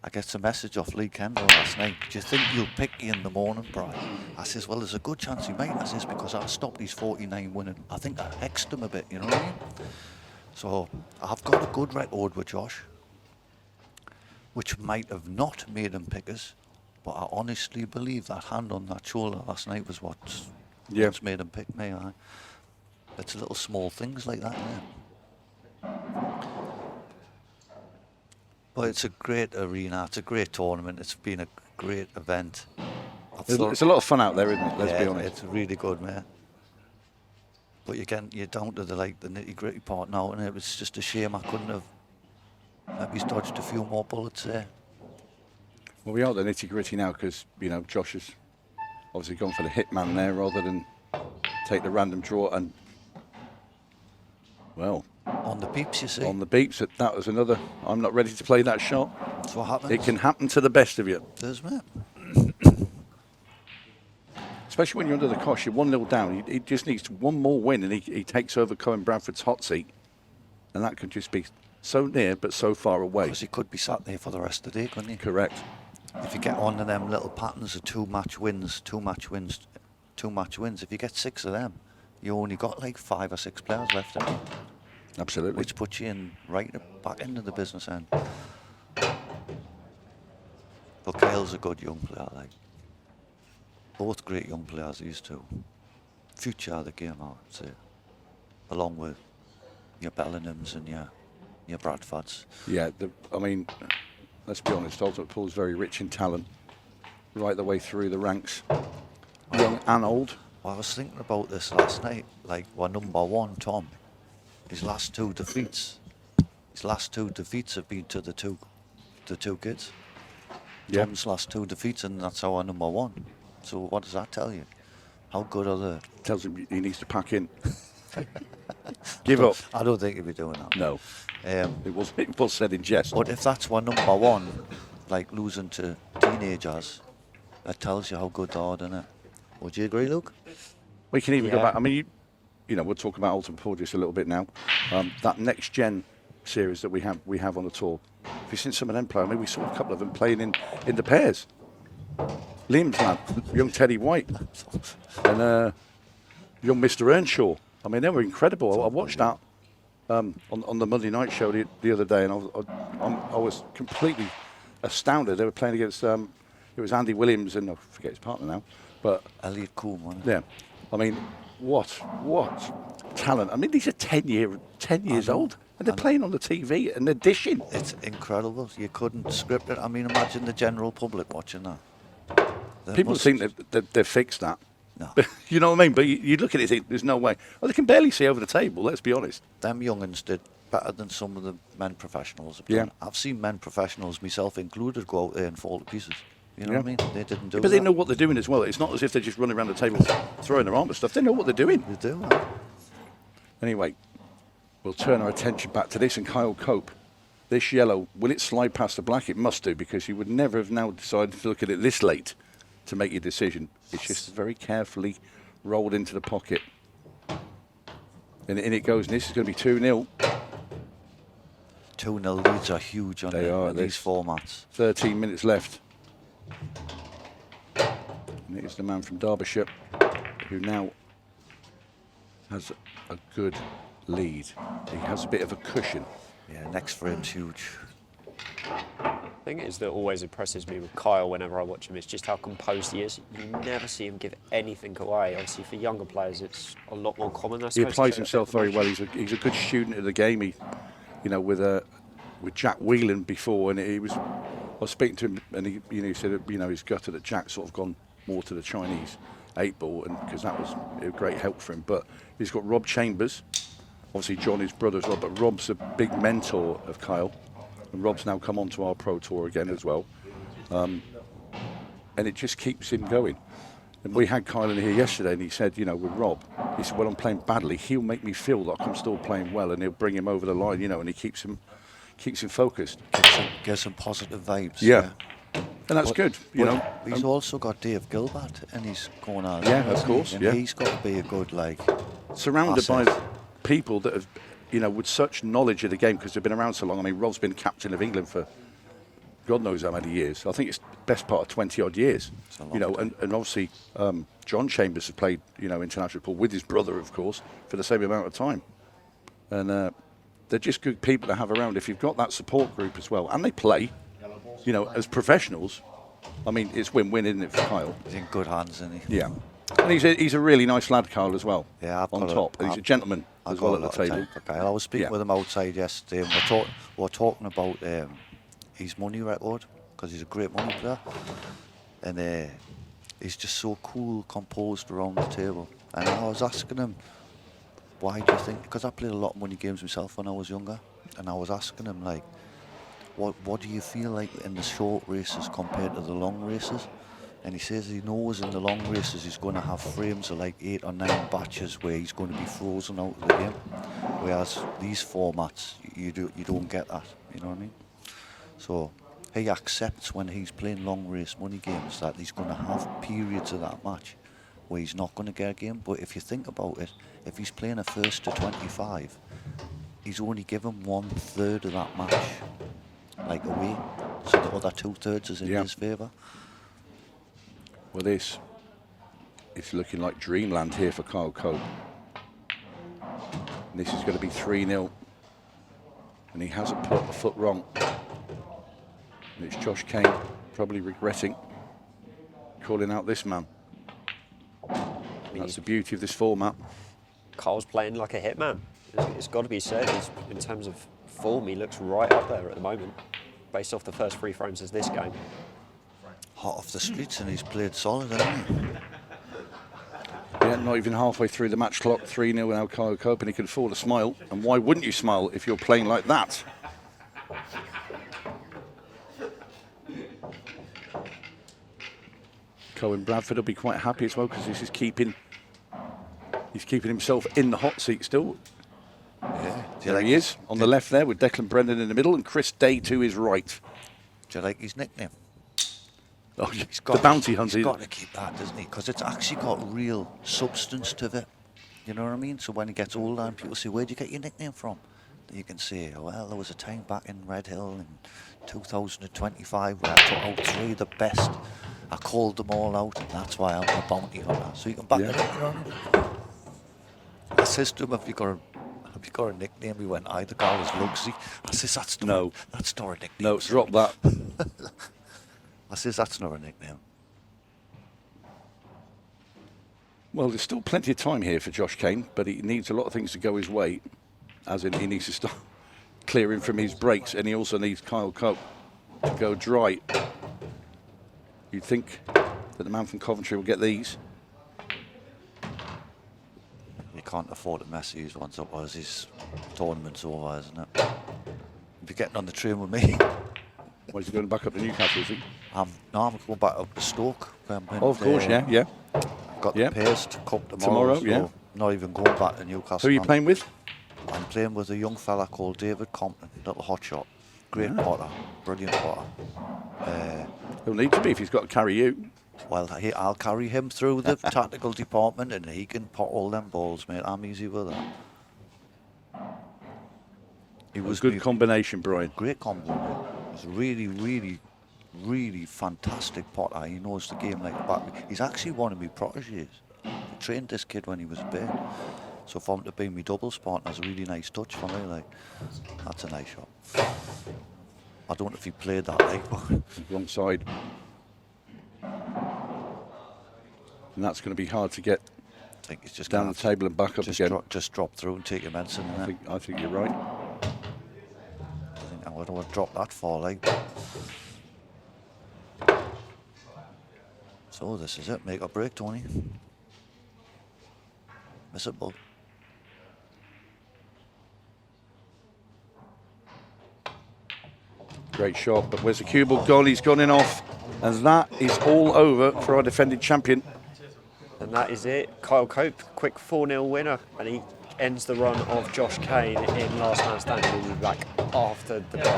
I get a message off Lee Kendall last night. Do you think you'll pick you in the morning, Brian? I says, well, there's a good chance he might. I says, because I stopped his 49 winning. I think I hexed him a bit, you know what I mean? So I've got a good record with Josh, which might have not made him pick us, But I honestly believe that hand on that shoulder last night was what's made him pick me. It's little small things like that, yeah. But it's a great arena, it's a great tournament, it's been a great event. It's a lot of fun out there, isn't it? Let's be honest. It's really good, mate. But you're down to the nitty-gritty part now, and it was just a shame I couldn't have maybe dodged a few more bullets there. Well, we are the nitty-gritty now because, you know, Josh has obviously gone for the hitman there rather than take the random draw and, well... On the beeps, you see. On the beeps, that was another... I'm not ready to play that shot. That's what happens. It can happen to the best of you. It does, mate. Especially when you're under the cosh, you're 1-0 down. He just needs one more win and he takes over 𝗏𝗏𝗏𝗏's hot seat. And that could just be so near but so far away. Because he could be sat there for the rest of the day, couldn't he? Correct. If you get one of them little patterns of 2 match wins, 2 match wins, 2 match wins, if you get 6 of them, you only got like 5 or 6 players left in it. Absolutely. Which puts you in back into the business end. But Kyle's a good young player, like. Both great young players, these two. Future of the game, I would say. Along with your Bellinghams and your Bradfords. Yeah, I mean, let's be honest, 𝗏𝗏𝗏𝗏's very rich in talent, right the way through the ranks, young and old. Well, I was thinking about this last night, like, we're #1, Tom. His last 2 defeats have been to the two kids. Yeah. Tom's last 2 defeats, and that's our #1. So what does that tell you? How good are they? Tells him he needs to pack in. Give up. I don't think he'll be doing that. No. It was said in jest. But if that's our #1, like losing to teenagers, that tells you how good they are, doesn't it? Would you agree, Luke? We can even go back. I mean, you know, we'll talk about 𝗏𝗏𝗏𝗏 just a little bit now. That next gen series that we have on the tour. If you've seen some of them play, I mean, we saw a couple of them playing in the pairs. Liam's lad, young Teddy White, and young Mr. Earnshaw. I mean, they were incredible. I watched that on the Monday night show the other day, and I was completely astounded. They were playing against it was Andy Williams and I forget his partner now, but Elliot Coleman. Yeah, I mean, what talent! I mean, these are 10 years old, and they're playing on the TV and they're dishing. It's incredible. You couldn't script it. I mean, imagine the general public watching that. People think they've fixed that. No. You know what I mean? But you look at it, think, there's no way. Well, they can barely see over the table, let's be honest. Them young'uns did better than some of the men professionals have done. I've seen men professionals, myself included, go out there and fall to pieces. You know what I mean? They didn't do that. But they know what they're doing as well. It's not as if they're just running around the table throwing their arm at stuff. They know what they're doing. They do. Anyway, we'll turn our attention back to this and Kyle Cope. This yellow, will it slide past the black? It must do, because you would never have now decided to look at it this late to make your decision. It's just very carefully rolled into the pocket. And in it goes, and this is going to be 2-0. 2-0 leads are huge on these formats. 13 minutes left. And it is the man from Derbyshire who now has a good lead. He has a bit of a cushion. Yeah, next frame's huge. The thing is that always impresses me with Kyle whenever I watch him is just how composed he is. You never see him give anything away. Obviously, for younger players, it's a lot more common. I He suppose, applies himself very well. He's a good student of the game. He, you know, with Jack Whelan before, and I was speaking to him, and he said, he's gutted that Jack's sort of gone more to the Chinese 8-ball, and because that was a great help for him. But he's got Rob Chambers, obviously John, his brother as well. But Rob's a big mentor of Kyle. And Rob's now come onto our Pro Tour again as well. And it just keeps him going. And we had Kyle in here yesterday, and he said, with Rob, he said, when I'm playing badly, he'll make me feel like I'm still playing well, and he'll bring him over the line, and he keeps him focused. Gives some positive vibes. Yeah. And that's good, He's also got Dave Gilbert in his corner. Yeah, of course. And he's got to be a good, surrounded asset. by people that have, with such knowledge of the game, because they've been around so long. I mean, Rob's been captain of England for God knows how many years. I think it's the best part of 20-odd years. And obviously John Chambers has played, international football with his brother, of course, for the same amount of time. And they're just good people to have around if you've got that support group as well. And they play, as professionals, I mean, it's win-win, isn't it, for Kyle? He's in good hands, isn't he? Yeah. And he's a really nice lad, Kyle, as well. Yeah, on top. And he's a gentleman as well at the table. Okay, I was speaking with him outside yesterday, and we're talking about his money record, because he's a great money player. And he's just so cool, composed around the table. And I was asking him, why do you think, because I played a lot of money games myself when I was younger, and I was asking him, like, what do you feel like in the short races compared to the long races? And he says he knows in the long races he's going to have frames of like 8 or 9 batches where he's going to be frozen out of the game. Whereas these formats, you don't get that, you know what I mean? So he accepts when he's playing long race money games that he's going to have periods of that match where he's not going to get a game. But if you think about it, if he's playing a first to 25, he's only given 1/3 of that match like away, so the other 2/3 is in his favour. Well, it's looking like dreamland here for Kyle Cope. And this is going to be 3-0. And he hasn't put a foot wrong. And it's Josh Kane probably regretting calling out this man. That's the beauty of this format. Kyle's playing like a hitman. It's got to be said. In terms of form, he looks right up there at the moment, based off the first 3 frames of this game. Hot off the streets, and he's played solid, hasn't he? Yeah, not even halfway through the match clock, 3-0 now Kyle Cope, and he can afford a smile. And why wouldn't you smile if you're playing like that? Cohen Bradford will be quite happy as well, because this is keeping himself in the hot seat still. Yeah. There he is, on the left there, with Declan Brendan in the middle and Chris Day to his right. Do you like his nickname? Oh, the bounty hunter. He's got to keep that, doesn't he? Because it's actually got real substance to it. You know what I mean? So when he gets older and people say, where'd you get your nickname from? You can say, oh, well, there was a time back in Red Hill in 2025 where I took out 3 of the best. I called them all out, and that's why I'm a bounty hunter. So you can back it up, you know what I mean? I says to him, have you got a nickname? He went, the guy was Lugsy. I says, that's not a nickname. No, drop that. I says, that's not a nickname. Well, there's still plenty of time here for Josh Kane, but he needs a lot of things to go his way, as in he needs to start clearing from his breaks, and he also needs Kyle Cope to go dry. You'd think that the man from Coventry will get these. You can't afford to mess these ones up, as his tournament's over, isn't it? If you're getting on the train with me. Well, he's going back up to Newcastle, is he? I'm going back up to Stoke. Of course, yeah. Got the Paste Cup Tomorrow, so yeah. Not even going back to Newcastle. Who are you playing with? I'm playing with a young fella called David Compton, little hotshot. Great potter, brilliant potter. He'll need to be if he's got to carry you. Well, I'll carry him through the tactical department, and he can pot all them balls, mate. I'm easy with that. He was a good combination, Brian. Great combo. He was really, really, really fantastic potter. He knows the game like the back. He's actually one of my protégés. I trained this kid when he was a babe. So for him to be my doubles partner is a really nice touch for me. Like, that's a nice shot. I don't know if he played that like, but wrong side. And that's going to be hard to get. I think it's just down the table and back up again. Just drop through and take your medicine. I think you're right. I don't want to drop that far, like. So this is it. Make or break, Tony. Miss it, bud. Great shot, but where's the cue ball goal? He's gone in off. And that is all over for our defending champion. And that is it. Kyle Cope, quick 4-0 winner. And he ends the run of Josh Kane in last man standing. We'll be back after the break.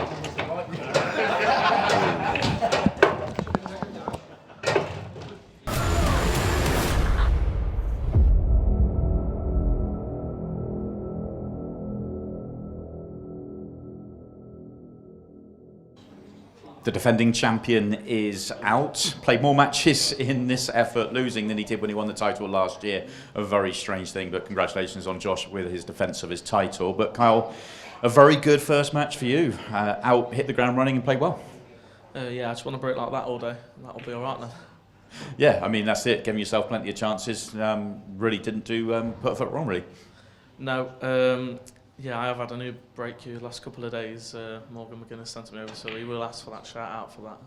The defending champion is out. Played more matches in this effort, losing than he did when he won the title last year. A very strange thing, but congratulations on Josh with his defence of his title. But Kyle, a very good first match for you. Hit the ground running and played well. Yeah, I just want to break like that all day. That'll be all right then. Yeah, I mean, that's it. Giving yourself plenty of chances. Really didn't put a foot wrong, really. No, yeah, I have had a new break the last couple of days. Morgan McGuinness sent me over, so he will ask for that shout out for that.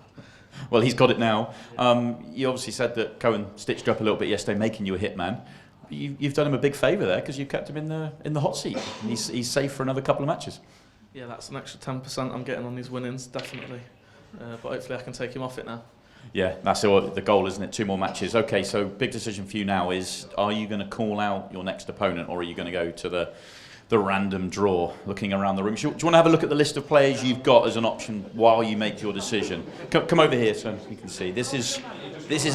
Well, he's got it now. You obviously said that Cohen stitched you up a little bit yesterday, making you a hitman. You've done him a big favour there because you've kept him in the hot seat. And he's safe for another couple of matches. Yeah, that's an extra 10% I'm getting on these winnings, definitely. But hopefully I can take him off it now. Yeah, that's the goal, isn't it? 2 more matches. Okay, so big decision for you now is, are you going to call out your next opponent, or are you going to go to the random draw, looking around the room? Do you want to have a look at the list of players you've got as an option while you make your decision? Come over here so you can see. This is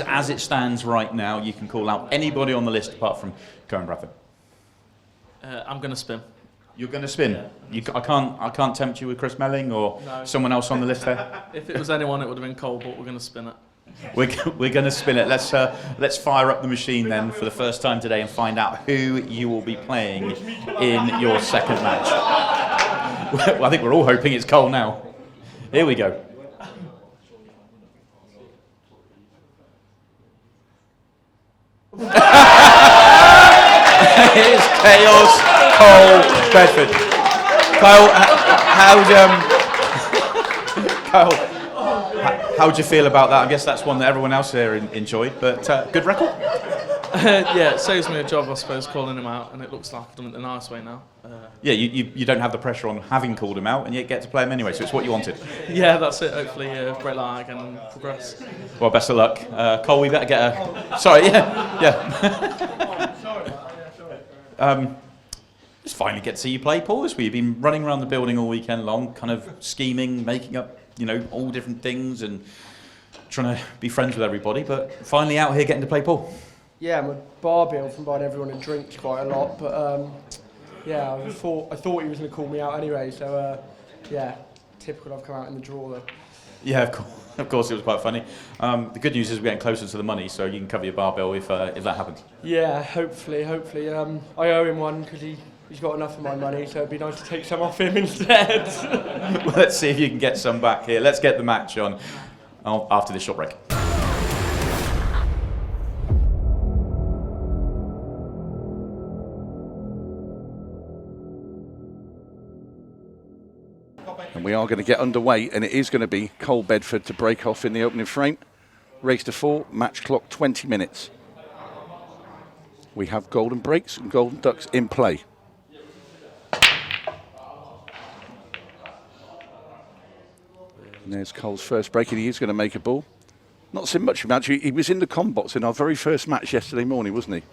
as it stands right now. You can call out anybody on the list apart from 𝗏𝗏𝗏𝗏. I'm going to spin. You're going to spin? Yeah. I can't tempt you with Chris Melling or someone else on the list there? If it was anyone, it would have been Cole, but we're going to spin it. We're going to spin it. Let's fire up the machine then for the first time today and find out who you will be playing in your second match. Well, I think we're all hoping it's Cole now. Here we go. Here's Chaos Cole Bedford. Kyle, how do you feel about that? I guess that's one that everyone else here enjoyed, but good record? Yeah, it saves me a job, I suppose, calling him out, and it looks like I've done it the nice way now. Yeah, you don't have the pressure on having called him out, and yet get to play him anyway, so it's what you wanted. Yeah, that's it. Hopefully break like again and progress. Well, best of luck. Cole, we better get a... Sorry, yeah. Just finally get to see you play, Paul, this week. You've been running around the building all weekend long, kind of scheming, making up, all different things and trying to be friends with everybody, but finally out here getting to play Paul. Yeah, I'm a bar bill from buying everyone a drink quite a lot, but yeah, I thought he was going to call me out anyway, so yeah, typical I've come out in the draw though. Yeah, of course it was quite funny. The good news is we're getting closer to the money, so you can cover your bar bill if that happens. Yeah, hopefully. I owe him one because he's got enough of my money, so it'd be nice to take some off him instead. Well, let's see if you can get some back here. Let's get the match on after this short break. And we are going to get underway, and it is going to be Cole Bedford to break off in the opening frame. Race to 4, match clock 20 minutes. We have golden breaks and golden ducks in play. And there's Cole's first break, and he is going to make a ball. Not seen much of him, actually. He was in the combots in our very first match yesterday morning, wasn't he?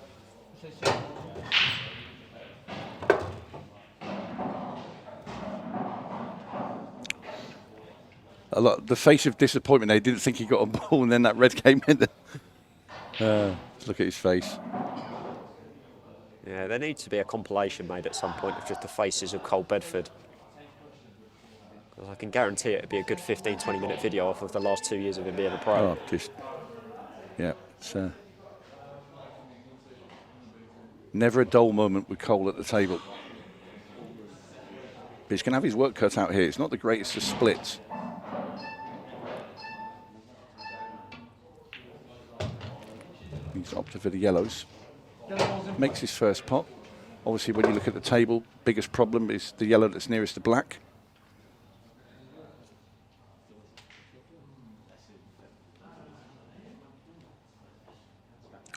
The face of disappointment. They didn't think he got a ball, and then that red came in. Look at his face. Yeah, there needs to be a compilation made at some point of just the faces of Cole Bedford. I can guarantee it'd be a good 15-20 minute video off of the last 2 years of him being a pro. Oh, yeah. It's never a dull moment with Cole at the table. But he's going to have his work cut out here. It's not the greatest of splits. He's opted for the yellows. Makes his first pot. Obviously, when you look at the table, biggest problem is the yellow that's nearest to black.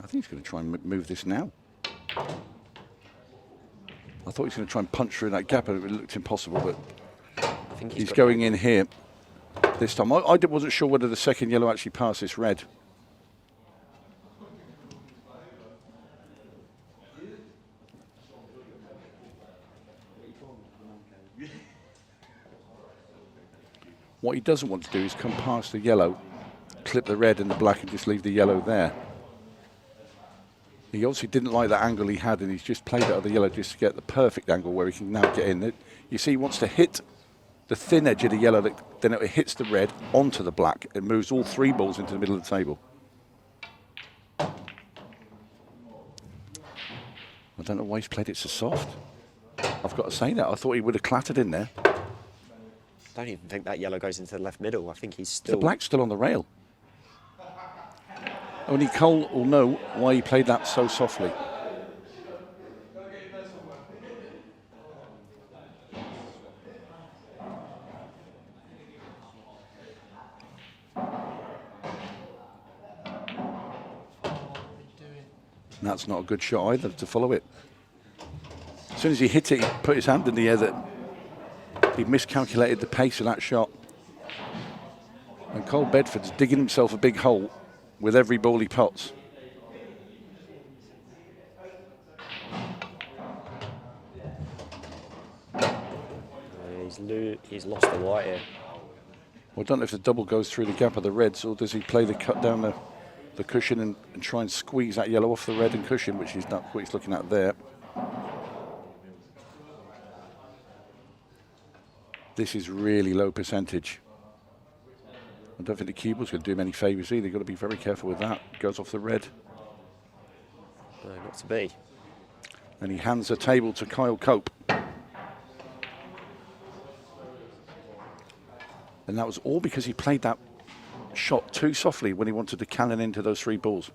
I think he's going to try and move this now. I thought he was going to try and punch through that gap, and it looked impossible, but I think he's going in here this time. I wasn't sure whether the second yellow actually passed this red. What he doesn't want to do is come past the yellow, clip the red and the black and just leave the yellow there. He obviously didn't like that angle he had, and he's just played out of the yellow just to get the perfect angle where he can now get in. You see, he wants to hit the thin edge of the yellow, then it hits the red onto the black. It moves all 3 balls into the middle of the table. I don't know why he's played it so soft. I've got to say that. I thought he would have clattered in there. don't even think that yellow goes into the left middle. I think he's The still... black's still on the rail. Only Cole will know why he played that so softly. And that's not a good shot either to follow it. As soon as he hit it, he put his hand in the air that he miscalculated the pace of that shot. And Cole Bedford's digging himself a big hole with every ball he pots. He's lost the white here. Well, I don't know if the double goes through the gap of the reds, or does he play the cut down the cushion and try and squeeze that yellow off the red and cushion, which is not what he's looking at there. This is really low percentage. I don't think the keyboard's going to do him any favours either. You've got to be very careful with that. Goes off the red. No, not to be. And he hands the table to 𝗘𝗃𝗃𝗃. And that was all because he played that shot too softly when he wanted to cannon into those 3 balls.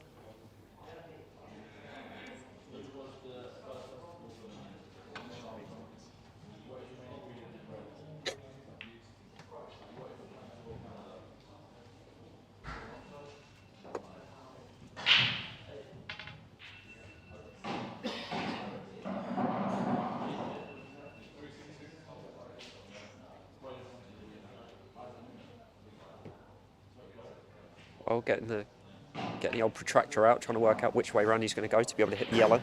Well, getting the old protractor out, trying to work out which way round he's going to go to be able to hit the yellow.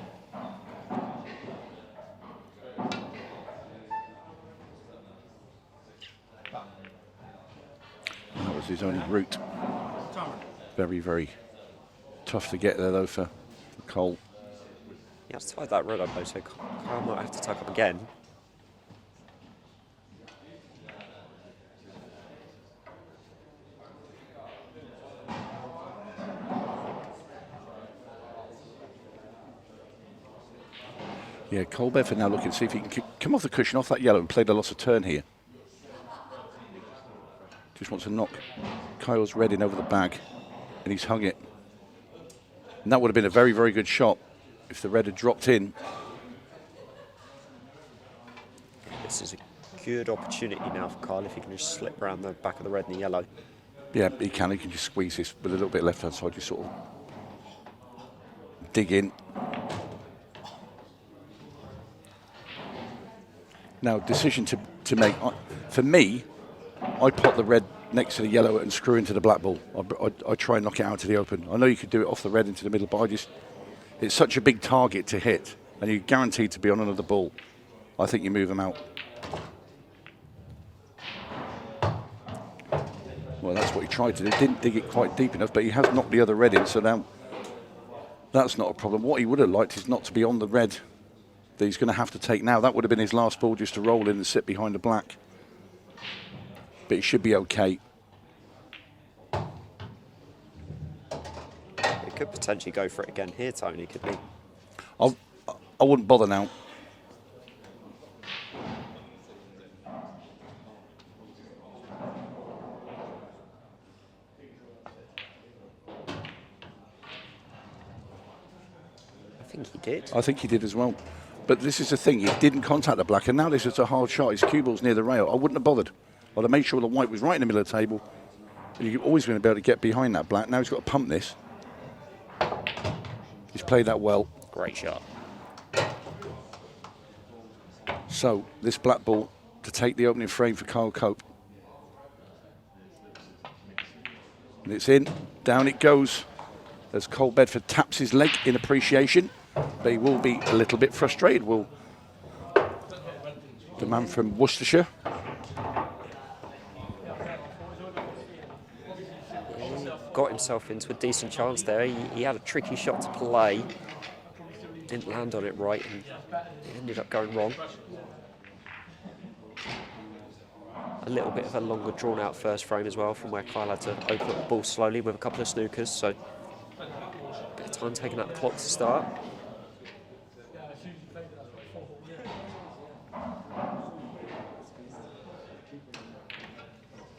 That was his only route. Very, very tough to get there, though, for Cole. He has tied that red up, though, so Kyle might have to tuck up again. Yeah, Cole Bedford now looking to see if he can come off the cushion, off that yellow, and play the loss of turn here. Just wants to knock Kyle's red in over the bag, and he's hung it. And that would have been a very, very good shot if the red had dropped in. This is a good opportunity now for Kyle if he can just slip around the back of the red and the yellow. Yeah, he can. He can just squeeze this with a little bit left-hand side, just sort of dig in. Now, decision to make. For me, I pot the red next to the yellow and screw into the black ball. I try and knock it out to the open. I know you could do it off the red into the middle, but it's such a big target to hit, and you're guaranteed to be on another ball. I think you move them out. Well, that's what he tried to do. Didn't dig it quite deep enough, but he has knocked the other red in, so now that's not a problem. What he would have liked is not to be on the red that he's going to have to take now. That would have been his last ball, just to roll in and sit behind the black. But it should be okay. He could potentially go for it again here, Tony, couldn't he? I wouldn't bother now. I think he did. I think he did as well. But this is the thing, he didn't contact the black, and now this is a hard shot. His cue ball's near the rail. I wouldn't have bothered. I'd have made sure the white was right in the middle of the table. And you're always going to be able to get behind that black. Now he's got to pump this. He's played that well. Great shot. So, this black ball to take the opening frame for 𝗘𝗃𝗃𝗃. And it's in. Down it goes as Cole Bedford taps his leg in appreciation. But he will be a little bit frustrated, will the man from Worcestershire. Got himself into a decent chance there. He had a tricky shot to play. Didn't land on it right and it ended up going wrong. A little bit of a longer drawn out first frame as well, from where Kyle had to open up the ball slowly with a couple of snookers, so a bit of time taking out the clock to start.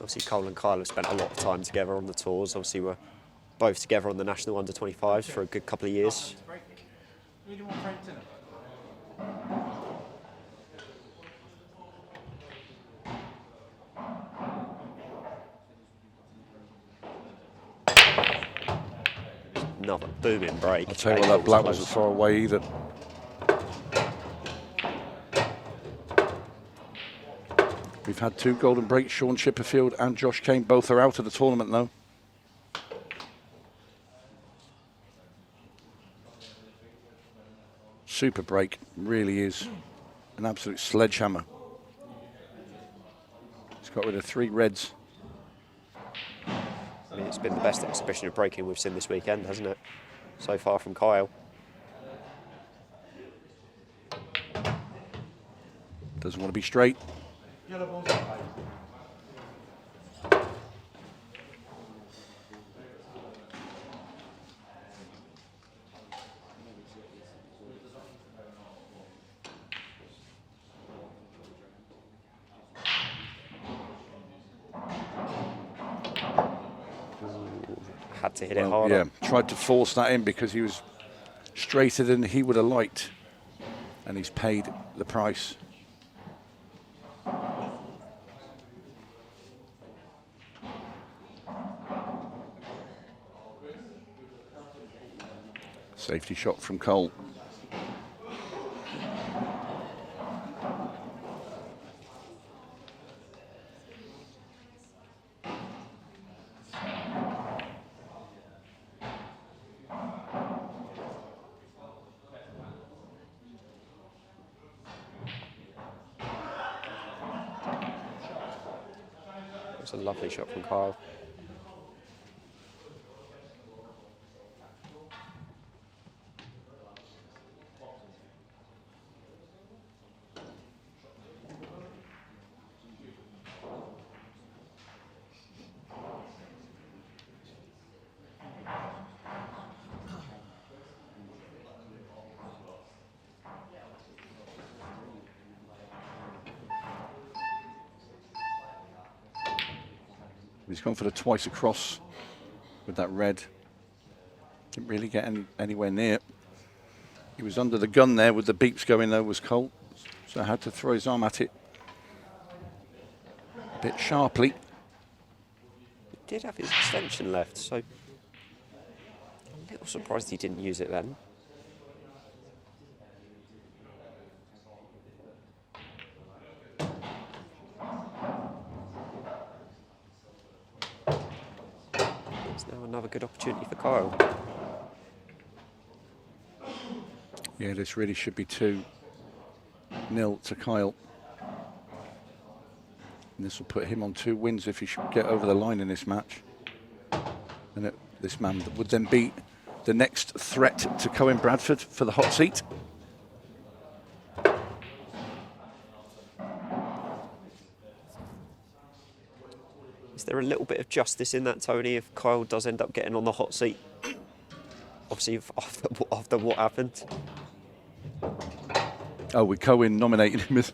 obviously Cole and Kyle have spent a lot of time together on the tours. Obviously we're both together on the national under-25s for a good couple of years. Another booming break. I'll tell you what, that black wasn't far away either. We've had 2 golden breaks. Sean Chipperfield and Josh Kane both are out of the tournament now. Super break, really is an absolute sledgehammer. He's got rid of 3 reds. I mean, it's been the best exhibition of breaking we've seen this weekend, hasn't it? So far from Kyle. Doesn't want to be straight. Had to hit it harder. Yeah, tried to force that in because he was straighter than he would have liked. And he's paid the price. Safety shot from Cole. It's a lovely shot from Kyle. He's gone for the twice across with that red. Didn't really get anywhere near. He was under the gun there with the beeps going though, was Cole. So had to throw his arm at it a bit sharply. He did have his extension left, so I'm a little surprised he didn't use it then. It's now another good opportunity for Kyle. Yeah, this really should be 2-0 to Kyle. And this will put him on 2 wins if he should get over the line in this match. And this man would then be the next threat to Cohen Bradford for the hot seat. Is there a little bit of justice in that, Tony, if Kyle does end up getting on the hot seat? Obviously, after what happened. Oh, with Cohen nominating him as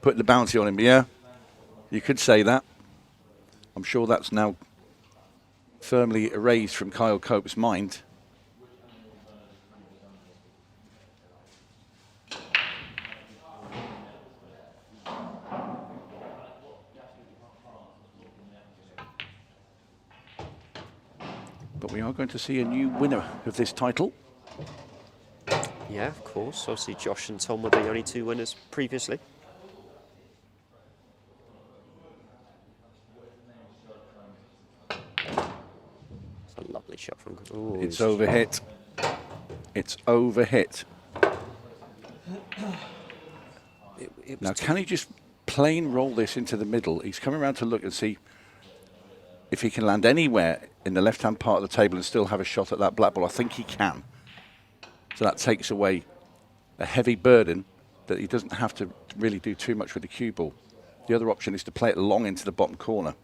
putting the bounty on him, yeah. You could say that. I'm sure that's now firmly erased from Kyle Cope's mind. But we are going to see a new winner of this title. Yeah, of course. Obviously, Josh and Tom were the only 2 winners previously. It's a lovely shot from... Ooh, It's overhit. It's overhit. Now, can he just plain roll this into the middle? He's coming around to look and see if he can land anywhere in the left-hand part of the table and still have a shot at that black ball. I think he can. So that takes away a heavy burden that he doesn't have to really do too much with the cue ball. The other option is to play it long into the bottom corner.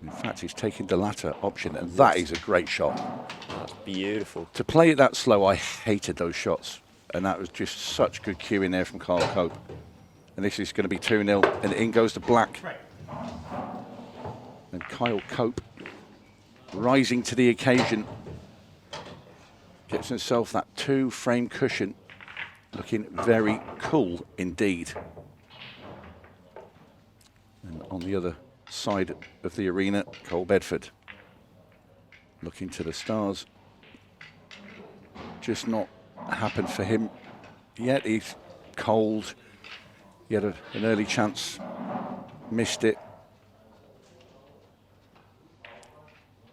In fact, he's taking the latter option, and that is a great shot. That's beautiful. To play it that slow, I hated those shots. And that was just such good cueing there from Kyle Cope. And this is going to be 2-0, and in goes the black. And 𝗘𝗃𝗃𝗵 rising to the occasion. Gets himself that 2-frame cushion. Looking very cool indeed. And on the other side of the arena, Cole Bedford. Looking to the stars. Just not happened for him yet. He's cold. He had an early chance, missed it.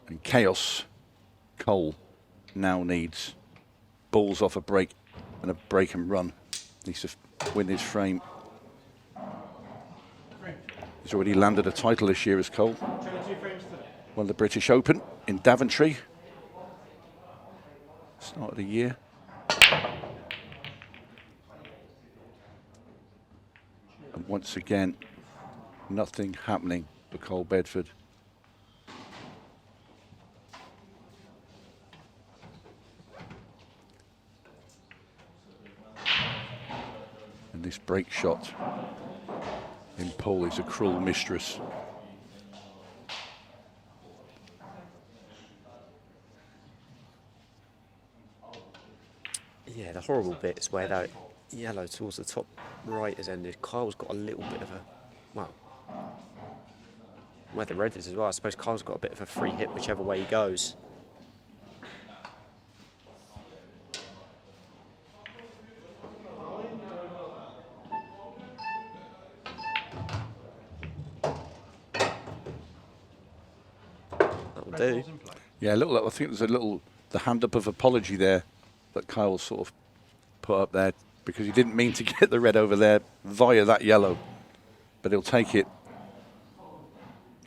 And 𝗘𝗃𝗃𝗃 now needs balls off a break and a break and run. Needs to win his frame. He's already landed a title this year as Cole. Won the British Open in Daventry. Start of the year. And once again, nothing happening for Cole Bedford. And this break shot in pole is a cruel mistress. Yeah, the horrible bit is where that yellow towards the top right has ended. Kyle's got a little bit of a, well, where the red is as well. I suppose Kyle's got a bit of a free hit whichever way he goes. That'll do. Yeah, I think there's the hand up of apology there that Kyle sort of put up there because he didn't mean to get the red over there via that yellow, but he'll take it.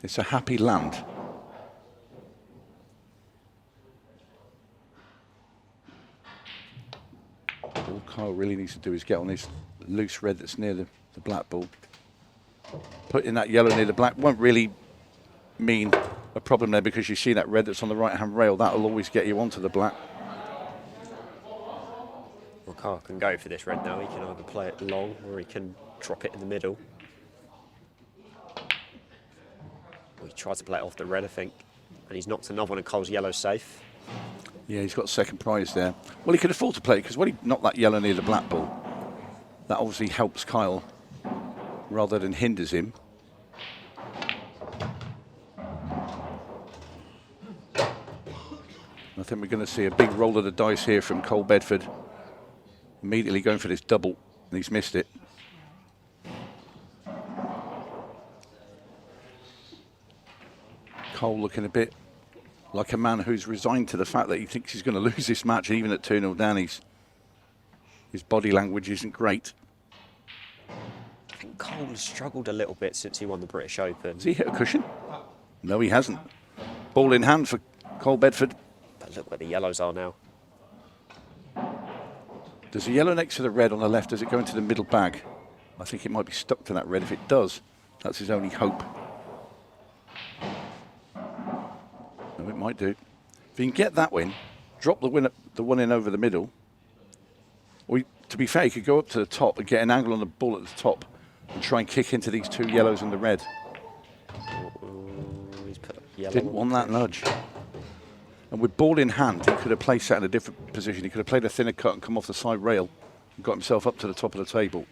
It's a happy land. All Kyle really needs to do is get on this loose red that's near the black ball. Putting that yellow near the black won't really mean a problem there because you see that red that's on the right-hand rail. That'll always get you onto the black. Well, Kyle can go for this red now. He can either play it long or he can drop it in the middle. He tried to play it off the red, I think, and he's knocked another one of Cole's yellow safe. Yeah, he's got second prize there. Well, he could afford to play it because when he knocked that yellow near the black ball, that obviously helps Kyle rather than hinders him. I think we're going to see a big roll of the dice here from Cole Bedford. Immediately going for this double, and he's missed it. Cole looking a bit like a man who's resigned to the fact that he thinks he's going to lose this match, even at 2-0 down. His body language isn't great. I think Cole has struggled a little bit since he won the British Open. Has he hit a cushion? No, he hasn't. Ball in hand for Cole Bedford. But look where the yellows are now. There's a yellow next to the red on the left. Does it go into the middle bag? I think it might be stuck to that red. If it does, that's his only hope. No, it might do. If he can get that win, drop the one in over the middle. Or to be fair, he could go up to the top and get an angle on the ball at the top and try and kick into these two yellows and the red. He's put yellow. Didn't want that nudge. And with ball in hand, he could have placed that in a different position. He could have played a thinner cut and come off the side rail and got himself up to the top of the table.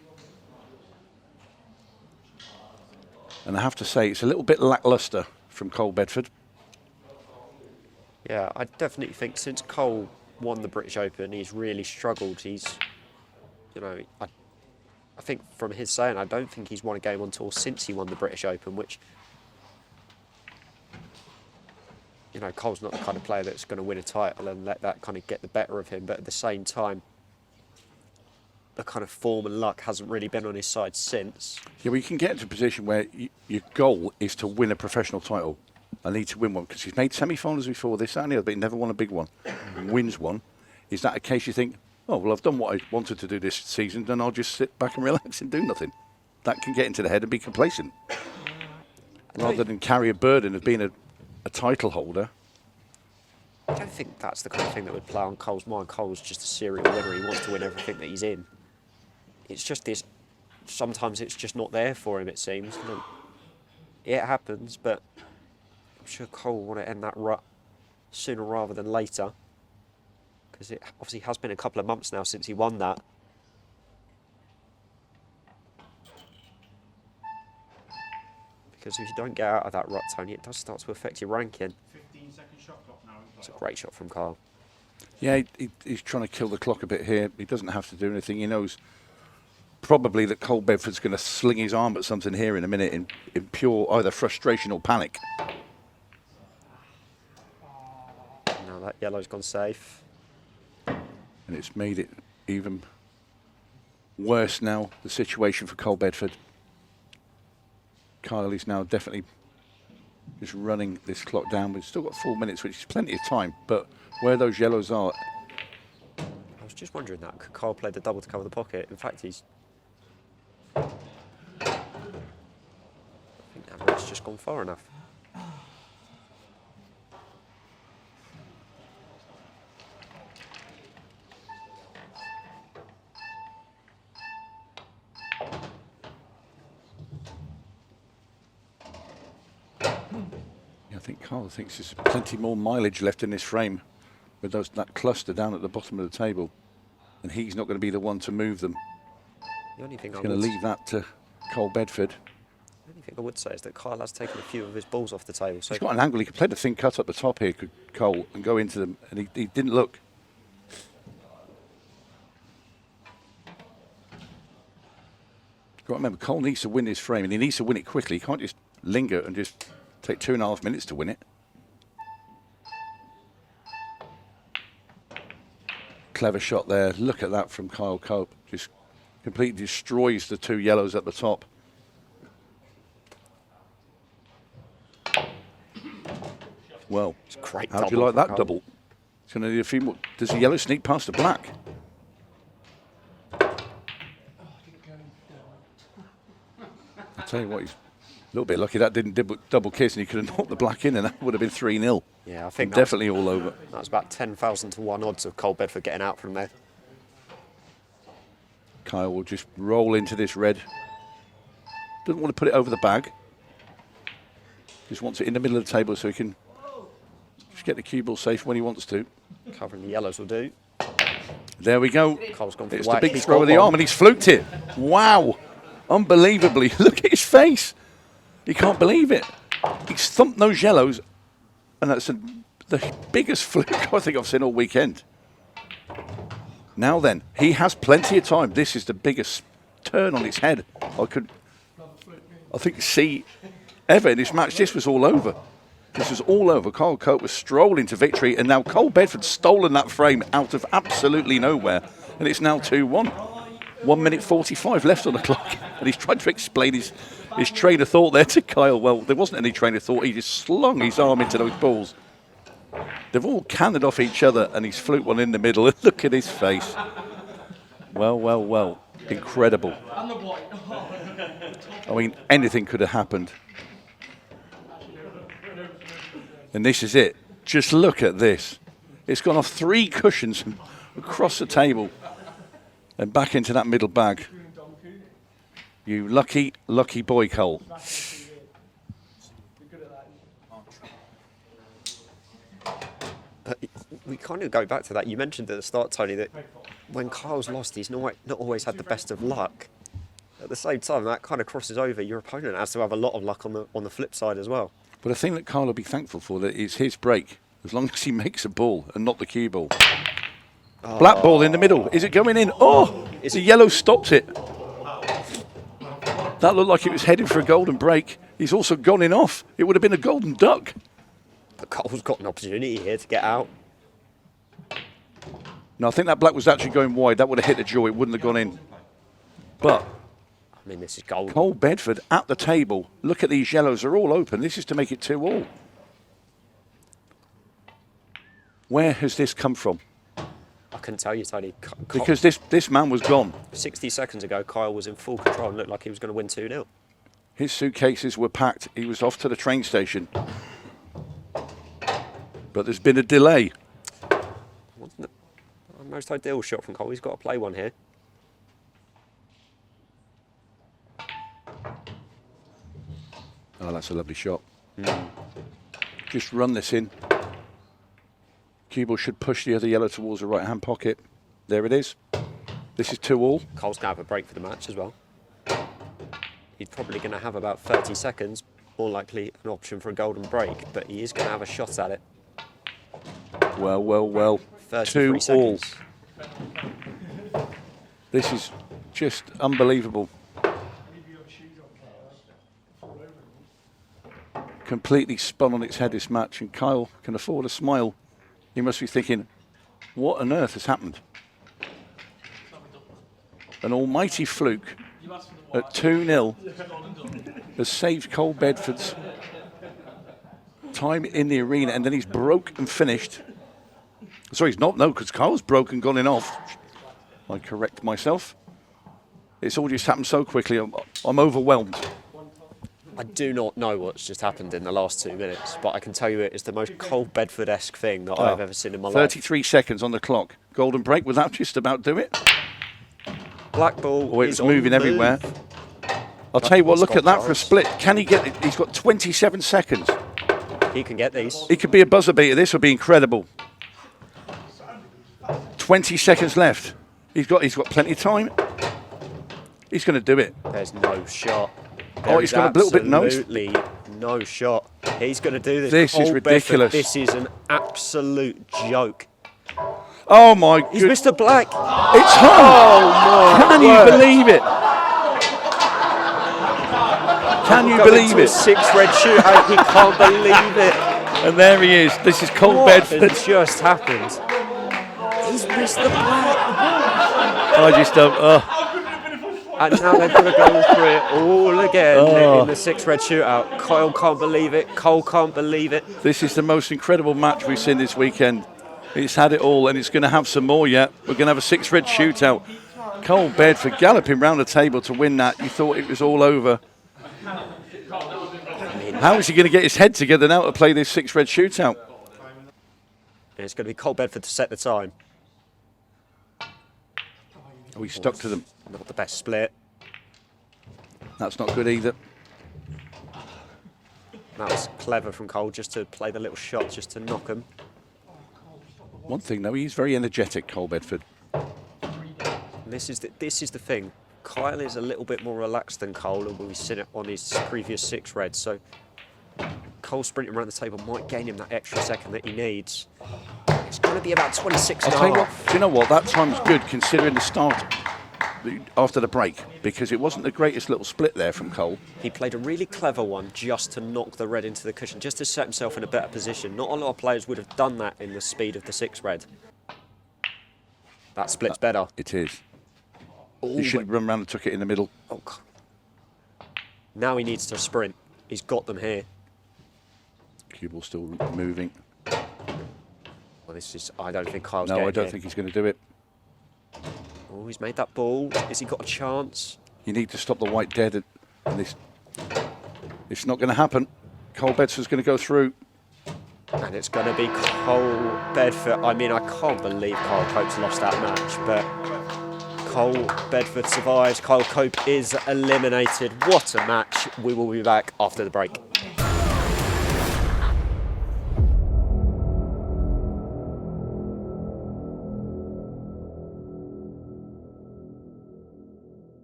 And I have to say, it's a little bit lacklustre from Cole Bedford. Yeah, I definitely think since Cole won the British Open, he's really struggled. He's, you know, I think from his saying, I don't think he's won a game on tour since he won the British Open, which, you know, Cole's not the kind of player that's going to win a title and let that kind of get the better of him. But at the same time, the kind of form and luck hasn't really been on his side since. Yeah, well, you can get into a position where your goal is to win a professional title. I need to win one because he's made semi-finals before this and the other, but he never won a big one. Wins one. Is that a case you think, oh, well, I've done what I wanted to do this season, then I'll just sit back and relax and do nothing? That can get into the head and be complacent. Rather than carry a burden of being a title holder. I don't think that's the kind of thing that would play on Cole's mind. Cole's just a serial winner. He wants to win everything that he's in. It's just this, sometimes it's just not there for him, it seems. it happens, but I'm sure Cole will want to end that rut sooner rather than later, because it obviously has been a couple of months now since he won that. Because if you don't get out of that rut, Tony, it does start to affect your ranking. 15-second shot clock now. It's a great shot from Kyle. Yeah, he's trying to kill the clock a bit here. He doesn't have to do anything. He knows probably that Cole Bedford's going to sling his arm at something here in a minute in pure either frustration or panic. Now that yellow's gone safe. And it's made it even worse now, the situation for Cole Bedford. Kyle is now definitely just running this clock down. We've still got 4 minutes, which is plenty of time, but where those yellows are... I was just wondering that. Could Kyle play the double to cover the pocket? In fact, he's... I think that red's just gone far enough. I think Kyle thinks there's plenty more mileage left in this frame with that cluster down at the bottom of the table, and he's not going to be the one to move them. The only thing He's going to leave that to Cole Bedford. The only thing I would say is that Kyle has taken a few of his balls off the table. So He's got an angle. He could play the thin cut up the top here, could Cole, and go into them, and he didn't look. You've got to remember, Cole needs to win this frame, and he needs to win it quickly. He can't just linger and just take 2.5 minutes to win it. Clever shot there. Look at that from Kyle Cope. Just completely destroys the 2 yellows at the top. Well, it's a great how do you like that double? It's going to need a few more. Does the yellow sneak past the black? I'll tell you what, he's a little bit lucky that didn't double kiss, and he could have knocked the black in, and that would have been 3-0. Yeah, I think definitely all over. That was about 10,000 to 1 odds of Cole Bedford getting out from there. Kyle will just roll into this red. Doesn't want to put it over the bag. Just wants it in the middle of the table so he can just get the cue ball safe when he wants to. Covering the yellows will do. There we go. Cole's gone for It's the the white. big He's throw got of the one. arm, and he's fluked it. Wow. Unbelievably. Look at his face. He can't believe it. He's thumped those yellows, and that's the biggest fluke I think I've seen all weekend. Now then, he has plenty of time. This is the biggest turn on its head I think see ever in this match. This was all over. This was all over. Kyle Cope was strolling to victory, and now Cole Bedford's stolen that frame out of absolutely nowhere, and it's now 2-1. 1 minute 45 left on the clock, and he's tried to explain his train of thought there to Kyle. Well, there wasn't any train of thought. He just slung his arm into those balls. They've all cannoned off each other, and he's fluked one in the middle. Look at his face. Well, well, well. Incredible. I mean, anything could have happened. And this is it. Just look at this. It's gone off 3 cushions across the table and back into that middle bag. You lucky, lucky boy, Cole. We kind of go back to that. You mentioned at the start, Tony, that when Kyle's lost, he's not always had the best of luck. At the same time, that kind of crosses over. Your opponent has to have a lot of luck on the flip side as well. But the thing that Kyle will be thankful for that is his break, as long as he makes a ball and not the cue ball. Oh. Black ball in the middle. Is it going in? Oh, the yellow stopped it. That looked like it was heading for a golden break. He's also gone in off. It would have been a golden duck. But Cole's got an opportunity here to get out. No, I think that black was actually going wide. That would have hit the jaw. It wouldn't have gone in. But I mean, this is golden. Cole Bedford at the table. Look at these yellows. They're all open. This is to make it 2-all. Where has this come from? I couldn't tell you, Tony. Because this man was gone. 60 seconds ago, Kyle was in full control and looked like he was going to win 2-0. His suitcases were packed. He was off to the train station. But there's been a delay. Wasn't it? Most ideal shot from Cole. He's got to play one here. Oh, that's a lovely shot. Just run this in. Cue ball should push the other yellow towards the right-hand pocket. There it is. This is 2-all. Cole's going to have a break for the match as well. He's probably going to have about 30 seconds, more likely an option for a golden break, but he is going to have a shot at it. Well, well, well. 33 2-all. seconds. This is just unbelievable. Completely spun on its head, this match, and Kyle can afford a smile. He must be thinking, what on earth has happened? An almighty fluke at 2-0 has saved Cole Bedford's time in the arena, and then he's broke and finished. Sorry, he's not, no, because Kyle's broken, gone in off. I correct myself. It's all just happened so quickly, I'm overwhelmed. I do not know what's just happened in the last 2 minutes, but I can tell you it is the most Cole Bedford-esque thing that I've ever seen in my life. 33 seconds on the clock. Golden break, will that just about do it? Black ball. Oh, it's moving everywhere. I'll tell you what, look at that for a split. Can he get it? He's got 27 seconds. He can get these. He could be a buzzer beater. This would be incredible. 20 seconds left. He's got plenty of time. He's going to do it. There's no shot. Oh, he's got a little bit nose. Absolutely no shot. He's going to do this. This is Cole ridiculous. Bedford, this is an absolute joke. Oh my God. He's Mr. Black. It's home. Oh my Can you believe it? Can you believe it? 6 red shootout. He can't believe it. And there he is. This is Cole What Bedford. has just happened? He's Mr. Black. I just don't. And now they've got to go through it all again in the 6 red shootout. Kyle can't believe it. Cole can't believe it. This is the most incredible match we've seen this weekend. It's had it all, and it's going to have some more yet. We're going to have a 6 red shootout. Cole Bedford galloping round the table to win that. You thought it was all over. How is he going to get his head together now to play this 6 red shootout? And it's going to be Cole Bedford to set the time. Oh, he stuck to them. Not the best split. That's not good either. That was clever from Cole just to play the little shot, just to knock him. One thing though, he's very energetic, Cole Bedford. And this is the thing. Kyle is a little bit more relaxed than Cole, and we've seen it on his previous 6 reds. So Cole sprinting around the table might gain him that extra second that he needs. It's going to be about 26 and a I'll tell you half. what, do you know what? That time's good considering the start after the break, because it wasn't the greatest little split there from Cole. He played a really clever one just to knock the red into the cushion, just to set himself in a better position. Not a lot of players would have done that in the speed of the 6 red. That split's better. It is. Ooh, He should have run around and took it in the middle. Oh, now he needs to sprint. He's got them here. Cue ball still moving. Well, this is. I don't think Kyle's No, getting I don't it. think he's going to do it. Oh, he's made that ball. Has he got a chance? You need to stop the white dead. And this, it's not going to happen. Cole Bedford's going to go through. And it's going to be Cole Bedford. I mean, I can't believe Kyle Cope's lost that match, but Cole Bedford survives. Kyle Cope is eliminated. What a match. We will be back after the break.